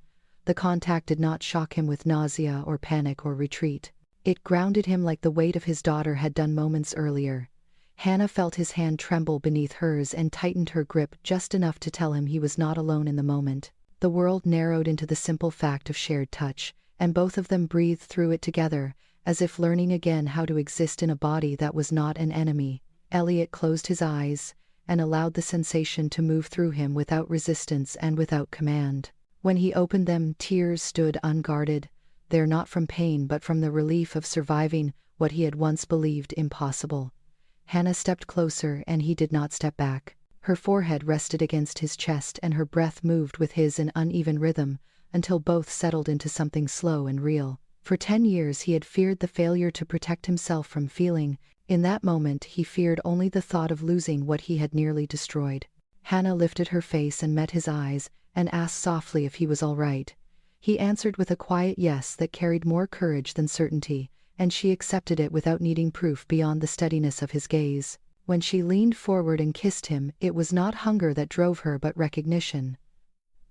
The contact did not shock him with nausea or panic or retreat. It grounded him like the weight of his daughter had done moments earlier. Hannah felt his hand tremble beneath hers and tightened her grip just enough to tell him he was not alone in the moment. The world narrowed into the simple fact of shared touch, and both of them breathed through it together, as if learning again how to exist in a body that was not an enemy. Elliot closed his eyes and allowed the sensation to move through him without resistance and without command. When he opened them, tears stood unguarded, there not from pain but from the relief of surviving what he had once believed impossible. Hannah stepped closer and he did not step back. Her forehead rested against his chest and her breath moved with his in uneven rhythm, until both settled into something slow and real. For 10 years he had feared the failure to protect himself from feeling. In that moment he feared only the thought of losing what he had nearly destroyed. Hannah lifted her face and met his eyes, and asked softly if he was all right. He answered with a quiet yes that carried more courage than certainty, and she accepted it without needing proof beyond the steadiness of his gaze. When she leaned forward and kissed him, it was not hunger that drove her but recognition.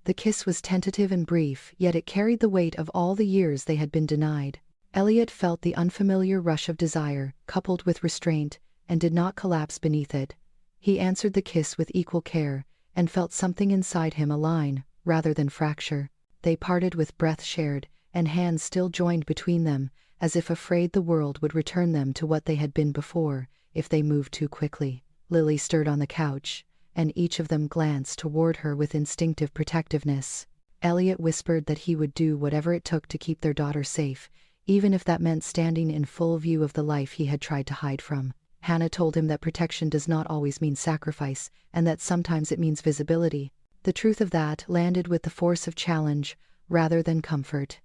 The kiss was tentative and brief, yet it carried the weight of all the years they had been denied. Elliot felt the unfamiliar rush of desire, coupled with restraint, and did not collapse beneath it. He answered the kiss with equal care, and felt something inside him align, rather than fracture. They parted with breath shared, and hands still joined between them, as if afraid the world would return them to what they had been before, if they moved too quickly. Lily stirred on the couch, and each of them glanced toward her with instinctive protectiveness. Elliot whispered that he would do whatever it took to keep their daughter safe, even if that meant standing in full view of the life he had tried to hide from. Hannah told him that protection does not always mean sacrifice, and that sometimes it means visibility. The truth of that landed with the force of challenge, rather than comfort.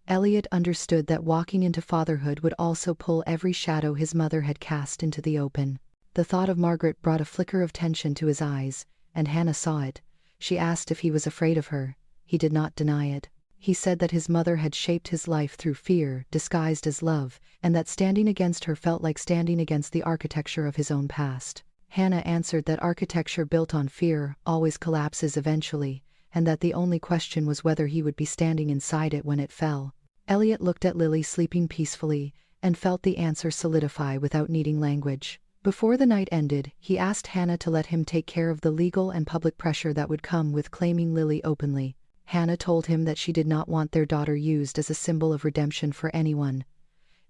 Elliot understood that walking into fatherhood would also pull every shadow his mother had cast into the open. The thought of Margaret brought a flicker of tension to his eyes, and Hannah saw it. She asked if he was afraid of her. He did not deny it. He said that his mother had shaped his life through fear, disguised as love, and that standing against her felt like standing against the architecture of his own past. Hannah answered that architecture built on fear always collapses eventually, and that the only question was whether he would be standing inside it when it fell. Elliot looked at Lily sleeping peacefully, and felt the answer solidify without needing language. Before the night ended, he asked Hannah to let him take care of the legal and public pressure that would come with claiming Lily openly. Hannah told him that she did not want their daughter used as a symbol of redemption for anyone.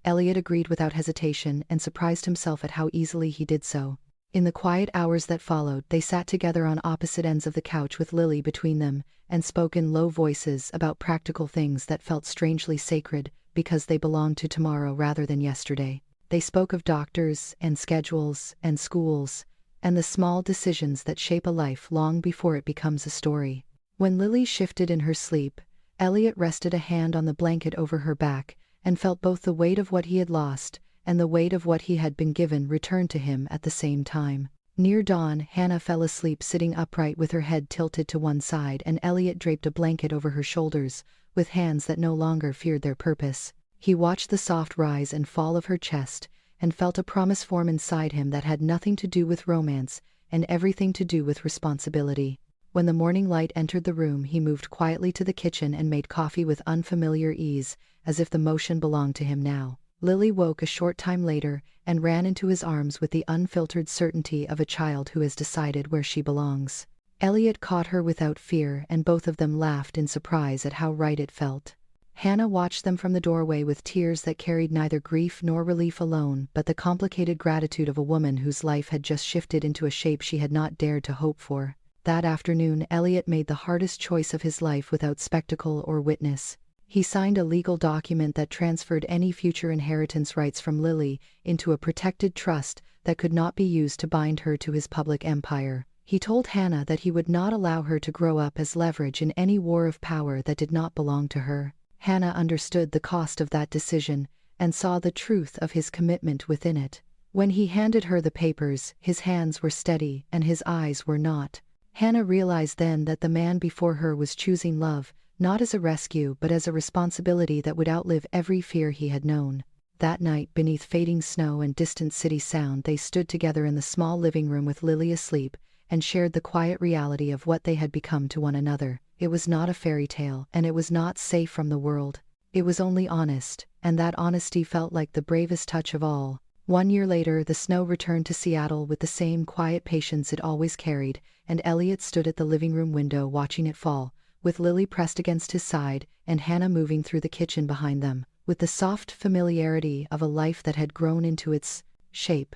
Elliot agreed without hesitation and surprised himself at how easily he did so. In the quiet hours that followed, they sat together on opposite ends of the couch with Lily between them, and spoke in low voices about practical things that felt strangely sacred because they belonged to tomorrow rather than yesterday. They spoke of doctors and schedules and schools, and the small decisions that shape a life long before it becomes a story. When Lily shifted in her sleep, Elliot rested a hand on the blanket over her back and felt both the weight of what he had lost and the weight of what he had been given return to him at the same time. Near dawn, Hannah fell asleep sitting upright with her head tilted to one side, and Elliot draped a blanket over her shoulders, with hands that no longer feared their purpose. He watched the soft rise and fall of her chest, and felt a promise form inside him that had nothing to do with romance and everything to do with responsibility. When the morning light entered the room, he moved quietly to the kitchen and made coffee with unfamiliar ease, as if the motion belonged to him now. Lily woke a short time later and ran into his arms with the unfiltered certainty of a child who has decided where she belongs. Elliot caught her without fear, and both of them laughed in surprise at how right it felt. Hannah watched them from the doorway with tears that carried neither grief nor relief alone, but the complicated gratitude of a woman whose life had just shifted into a shape she had not dared to hope for. That afternoon, Elliot made the hardest choice of his life without spectacle or witness. He signed a legal document that transferred any future inheritance rights from Lily into a protected trust that could not be used to bind her to his public empire. He told Hannah that he would not allow her to grow up as leverage in any war of power that did not belong to her. Hannah understood the cost of that decision and saw the truth of his commitment within it. When he handed her the papers, his hands were steady and his eyes were not. Hannah realized then that the man before her was choosing love, not as a rescue but as a responsibility that would outlive every fear he had known. That night, beneath fading snow and distant city sound, they stood together in the small living room with Lily asleep, and shared the quiet reality of what they had become to one another. It was not a fairy tale, and it was not safe from the world. It was only honest, and that honesty felt like the bravest touch of all. 1 year later, the snow returned to Seattle with the same quiet patience it always carried, and Elliot stood at the living room window watching it fall, with Lily pressed against his side and Hannah moving through the kitchen behind them, with the soft familiarity of a life that had grown into its shape.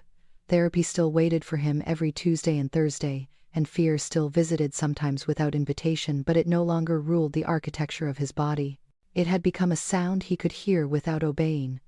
Therapy still waited for him every Tuesday and Thursday, and fear still visited sometimes without invitation, but it no longer ruled the architecture of his body. It had become a sound he could hear without obeying.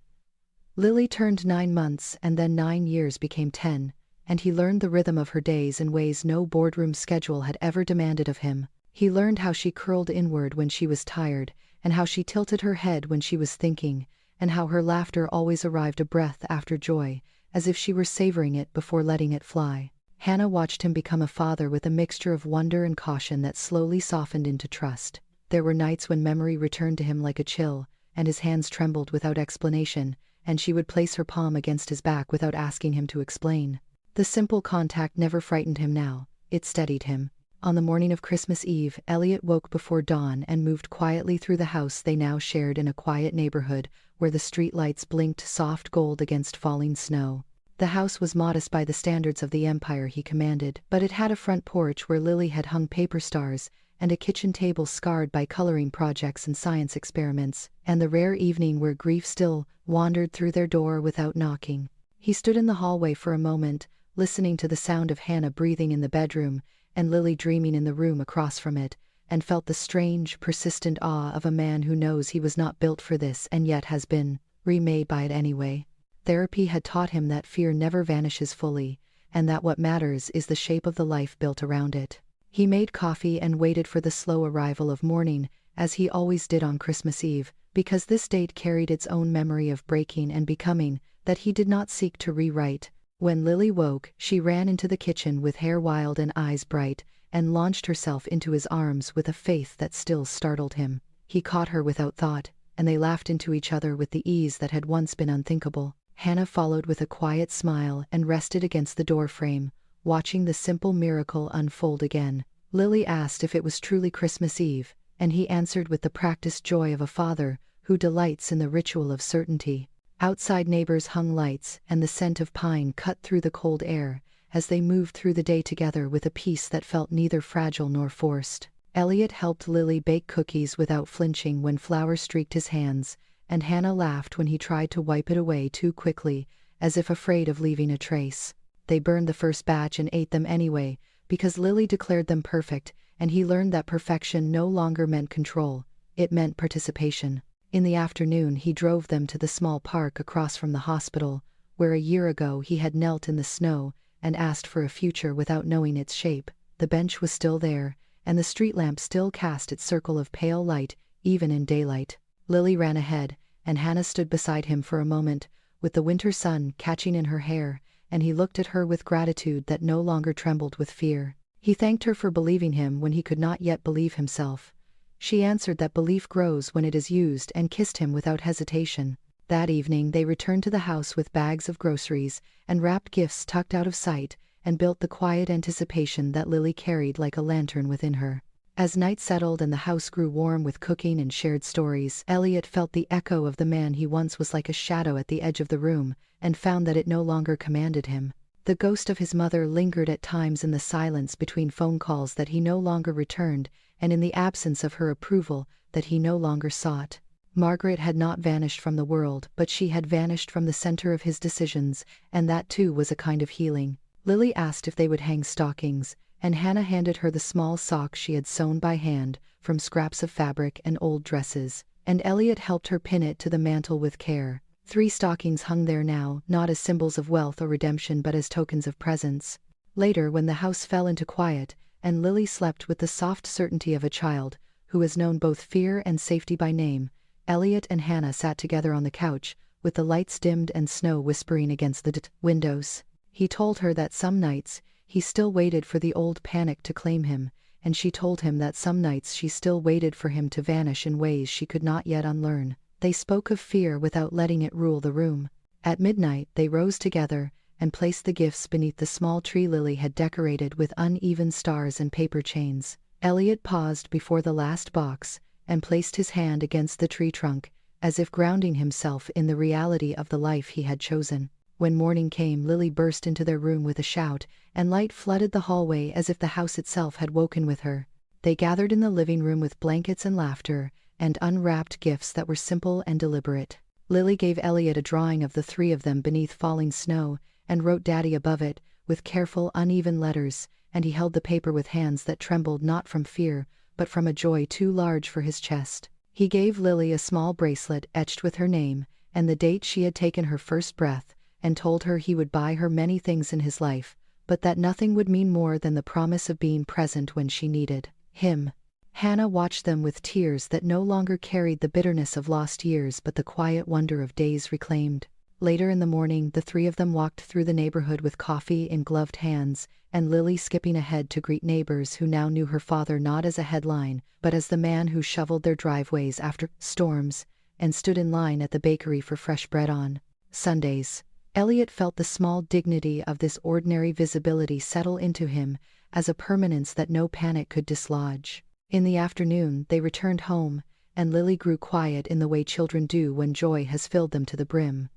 Lily turned 9 months, and then 9 years became 10, and he learned the rhythm of her days in ways no boardroom schedule had ever demanded of him. He learned how she curled inward when she was tired, and how she tilted her head when she was thinking, and how her laughter always arrived a breath after joy, as if she were savoring it before letting it fly. Hannah watched him become a father with a mixture of wonder and caution that slowly softened into trust. There were nights when memory returned to him like a chill, and his hands trembled without explanation, and she would place her palm against his back without asking him to explain. The simple contact never frightened him now, it steadied him. On the morning of Christmas Eve, Elliot woke before dawn and moved quietly through the house they now shared in a quiet neighborhood where the streetlights blinked soft gold against falling snow. The house was modest by the standards of the empire he commanded, but it had a front porch where Lily had hung paper stars, and a kitchen table scarred by coloring projects and science experiments, and the rare evening where grief still wandered through their door without knocking. He stood in the hallway for a moment, listening to the sound of Hannah breathing in the bedroom, and Lily dreaming in the room across from it, and felt the strange, persistent awe of a man who knows he was not built for this and yet has been remade by it anyway. Therapy had taught him that fear never vanishes fully, and that what matters is the shape of the life built around it. He made coffee and waited for the slow arrival of morning, as he always did on Christmas Eve, because this date carried its own memory of breaking and becoming that he did not seek to rewrite. When Lily woke, she ran into the kitchen with hair wild and eyes bright, and launched herself into his arms with a faith that still startled him. He caught her without thought, and they laughed into each other with the ease that had once been unthinkable. Hannah followed with a quiet smile and rested against the door frame, watching the simple miracle unfold again. Lily asked if it was truly Christmas Eve, and he answered with the practiced joy of a father who delights in the ritual of certainty. Outside, neighbors hung lights, and the scent of pine cut through the cold air as they moved through the day together with a peace that felt neither fragile nor forced. Elliot helped Lily bake cookies without flinching when flour streaked his hands, and Hannah laughed when he tried to wipe it away too quickly, as if afraid of leaving a trace. They burned the first batch and ate them anyway, because Lily declared them perfect, and he learned that perfection no longer meant control, it meant participation. In the afternoon, he drove them to the small park across from the hospital, where a year ago he had knelt in the snow and asked for a future without knowing its shape. The bench was still there, and the street lamp still cast its circle of pale light, even in daylight. Lily ran ahead, and Hannah stood beside him for a moment, with the winter sun catching in her hair, and he looked at her with gratitude that no longer trembled with fear. He thanked her for believing him when he could not yet believe himself. She answered that belief grows when it is used, and kissed him without hesitation. That evening they returned to the house with bags of groceries and wrapped gifts tucked out of sight, and built the quiet anticipation that Lily carried like a lantern within her. As night settled and the house grew warm with cooking and shared stories, Elliot felt the echo of the man he once was like a shadow at the edge of the room, and found that it no longer commanded him. The ghost of his mother lingered at times in the silence between phone calls that he no longer returned, and in the absence of her approval that he no longer sought. Margaret had not vanished from the world, but she had vanished from the center of his decisions, and that too was a kind of healing. Lily asked if they would hang stockings, and Hannah handed her the small socks she had sewn by hand from scraps of fabric and old dresses, and Elliot helped her pin it to the mantel with care. 3 stockings hung there now, not as symbols of wealth or redemption but as tokens of presence. Later, when the house fell into quiet, and Lily slept with the soft certainty of a child who has known both fear and safety by name, Elliot and Hannah sat together on the couch, with the lights dimmed and snow whispering against the windows. He told her that some nights he still waited for the old panic to claim him, and she told him that some nights she still waited for him to vanish in ways she could not yet unlearn. They spoke of fear without letting it rule the room. At midnight they rose together and placed the gifts beneath the small tree Lily had decorated with uneven stars and paper chains. Elliot paused before the last box and placed his hand against the tree trunk, as if grounding himself in the reality of the life he had chosen. When morning came, Lily burst into their room with a shout, and light flooded the hallway as if the house itself had woken with her. They gathered in the living room with blankets and laughter, and unwrapped gifts that were simple and deliberate. Lily gave Elliot a drawing of the 3 of them beneath falling snow, and wrote Daddy above it, with careful, uneven letters, and he held the paper with hands that trembled not from fear, but from a joy too large for his chest. He gave Lily a small bracelet etched with her name, and the date she had taken her first breath, and told her he would buy her many things in his life, but that nothing would mean more than the promise of being present when she needed him. Hannah watched them with tears that no longer carried the bitterness of lost years but the quiet wonder of days reclaimed. Later in the morning, the 3 of them walked through the neighborhood with coffee in gloved hands, and Lily skipping ahead to greet neighbors who now knew her father not as a headline, but as the man who shoveled their driveways after storms, and stood in line at the bakery for fresh bread on Sundays. Elliot felt the small dignity of this ordinary visibility settle into him as a permanence that no panic could dislodge. In the afternoon, they returned home, and Lily grew quiet in the way children do when joy has filled them to the brim.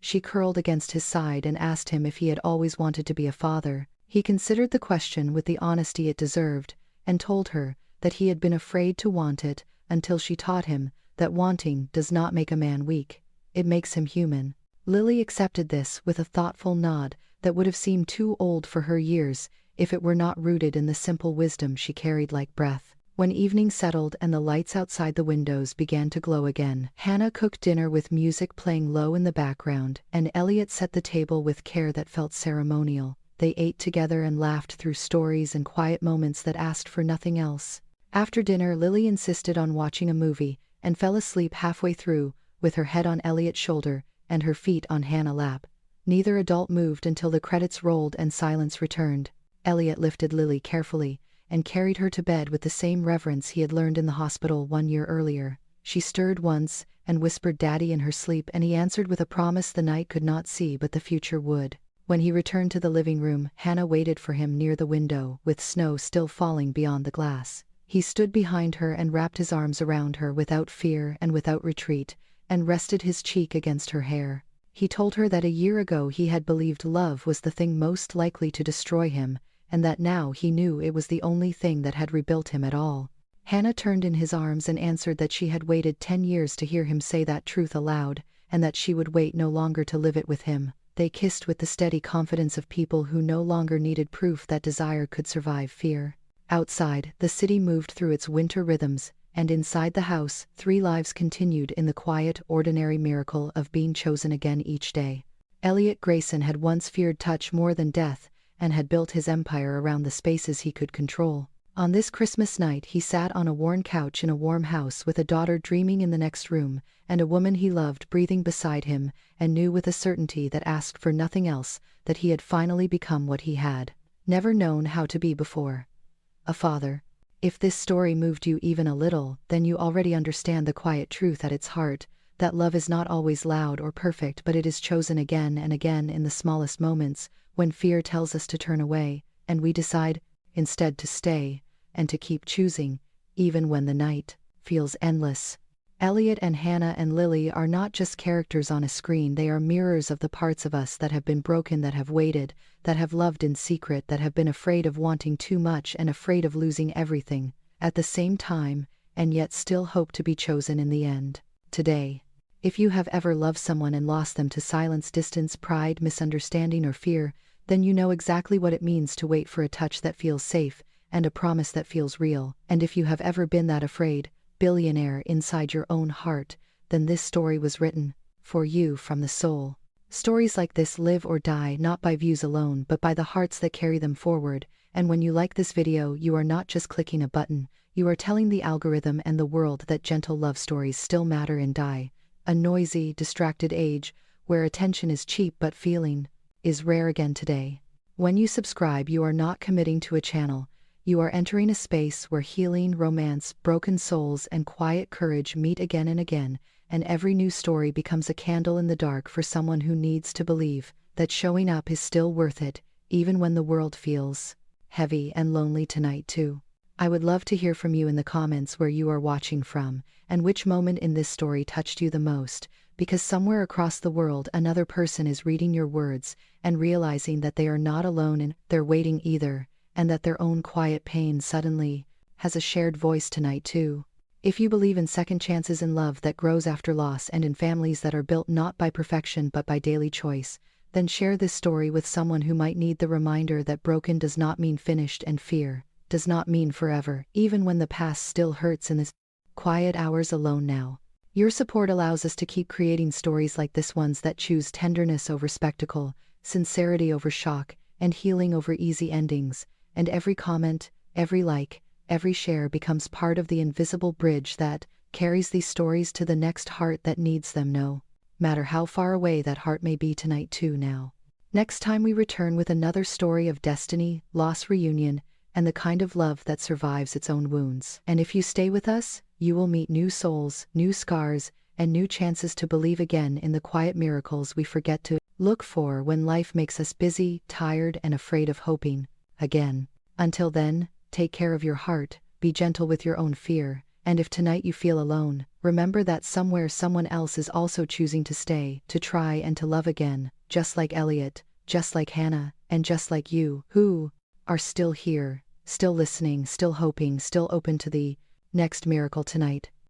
She curled against his side and asked him if he had always wanted to be a father. He considered the question with the honesty it deserved, and told her that he had been afraid to want it until she taught him that wanting does not make a man weak, it makes him human. Lily accepted this with a thoughtful nod that would have seemed too old for her years if it were not rooted in the simple wisdom she carried like breath. When evening settled and the lights outside the windows began to glow again, Hannah cooked dinner with music playing low in the background, and Elliot set the table with care that felt ceremonial. They ate together and laughed through stories and quiet moments that asked for nothing else. After dinner, Lily insisted on watching a movie, and fell asleep halfway through, with her head on Elliot's shoulder and her feet on Hannah's lap. Neither adult moved until the credits rolled and silence returned. Elliot lifted Lily carefully and carried her to bed with the same reverence he had learned in the hospital 1 year earlier. She stirred once and whispered Daddy in her sleep, and he answered with a promise the night could not see but the future would. When he returned to the living room, Hannah waited for him near the window, with snow still falling beyond the glass. He stood behind her and wrapped his arms around her without fear and without retreat, and rested his cheek against her hair. He told her that a year ago he had believed love was the thing most likely to destroy him, and that now he knew it was the only thing that had rebuilt him at all. Hannah turned in his arms and answered that she had waited 10 years to hear him say that truth aloud, and that she would wait no longer to live it with him. They kissed with the steady confidence of people who no longer needed proof that desire could survive fear. Outside, the city moved through its winter rhythms, and inside the house, 3 lives continued in the quiet, ordinary miracle of being chosen again each day. Elliot Grayson had once feared touch more than death, and had built his empire around the spaces he could control. On this Christmas night, he sat on a worn couch in a warm house with a daughter dreaming in the next room, and a woman he loved breathing beside him, and knew with a certainty that asked for nothing else that he had finally become what he had never known how to be before: a father. If this story moved you even a little, then you already understand the quiet truth at its heart. that love is not always loud or perfect, but it is chosen again and again in the smallest moments, when fear tells us to turn away, and we decide, instead, to stay, and to keep choosing, even when the night feels endless. Elliot and Hannah and Lily are not just characters on a screen, they are mirrors of the parts of us that have been broken, that have waited, that have loved in secret, that have been afraid of wanting too much and afraid of losing everything at the same time, and yet still hope to be chosen in the end. Today, if you have ever loved someone and lost them to silence, distance, pride, misunderstanding, or fear, then you know exactly what it means to wait for a touch that feels safe and a promise that feels real. And if you have ever been that afraid, billionaire, inside your own heart, then this story was written for you from the soul. Stories like this live or die not by views alone, but by the hearts that carry them forward. And when you like this video, you are not just clicking a button, you are telling the algorithm and the world that gentle love stories still matter in a noisy, distracted age, where attention is cheap but feeling is rare again today. When you subscribe, you are not committing to a channel. You are entering a space where healing, romance, broken souls, and quiet courage meet again and again, and every new story becomes a candle in the dark for someone who needs to believe that showing up is still worth it, even when the world feels heavy and lonely tonight too. I would love to hear from you in the comments where you are watching from, and which moment in this story touched you the most, because somewhere across the world another person is reading your words and realizing that they are not alone in their waiting either, and that their own quiet pain suddenly has a shared voice tonight too. If you believe in second chances, in love that grows after loss, and in families that are built not by perfection but by daily choice, then share this story with someone who might need the reminder that broken does not mean finished, and fear does not mean forever, even when the past still hurts in this quiet hours alone now. Your support allows us to keep creating stories like this, ones that choose tenderness over spectacle, sincerity over shock, and healing over easy endings. And every comment, every like, every share becomes part of the invisible bridge that carries these stories to the next heart that needs them, no matter how far away that heart may be tonight too. Now, next time we return with another story of destiny, loss, reunion, and the kind of love that survives its own wounds. And if you stay with us, you will meet new souls, new scars, and new chances to believe again in the quiet miracles we forget to look for when life makes us busy, tired, and afraid of hoping again. Until then, take care of your heart, be gentle with your own fear, and if tonight you feel alone, remember that somewhere someone else is also choosing to stay, to try, and to love again, just like Elliot, just like Hannah, and just like you, who are still here, still listening, still hoping, still open to the next miracle tonight.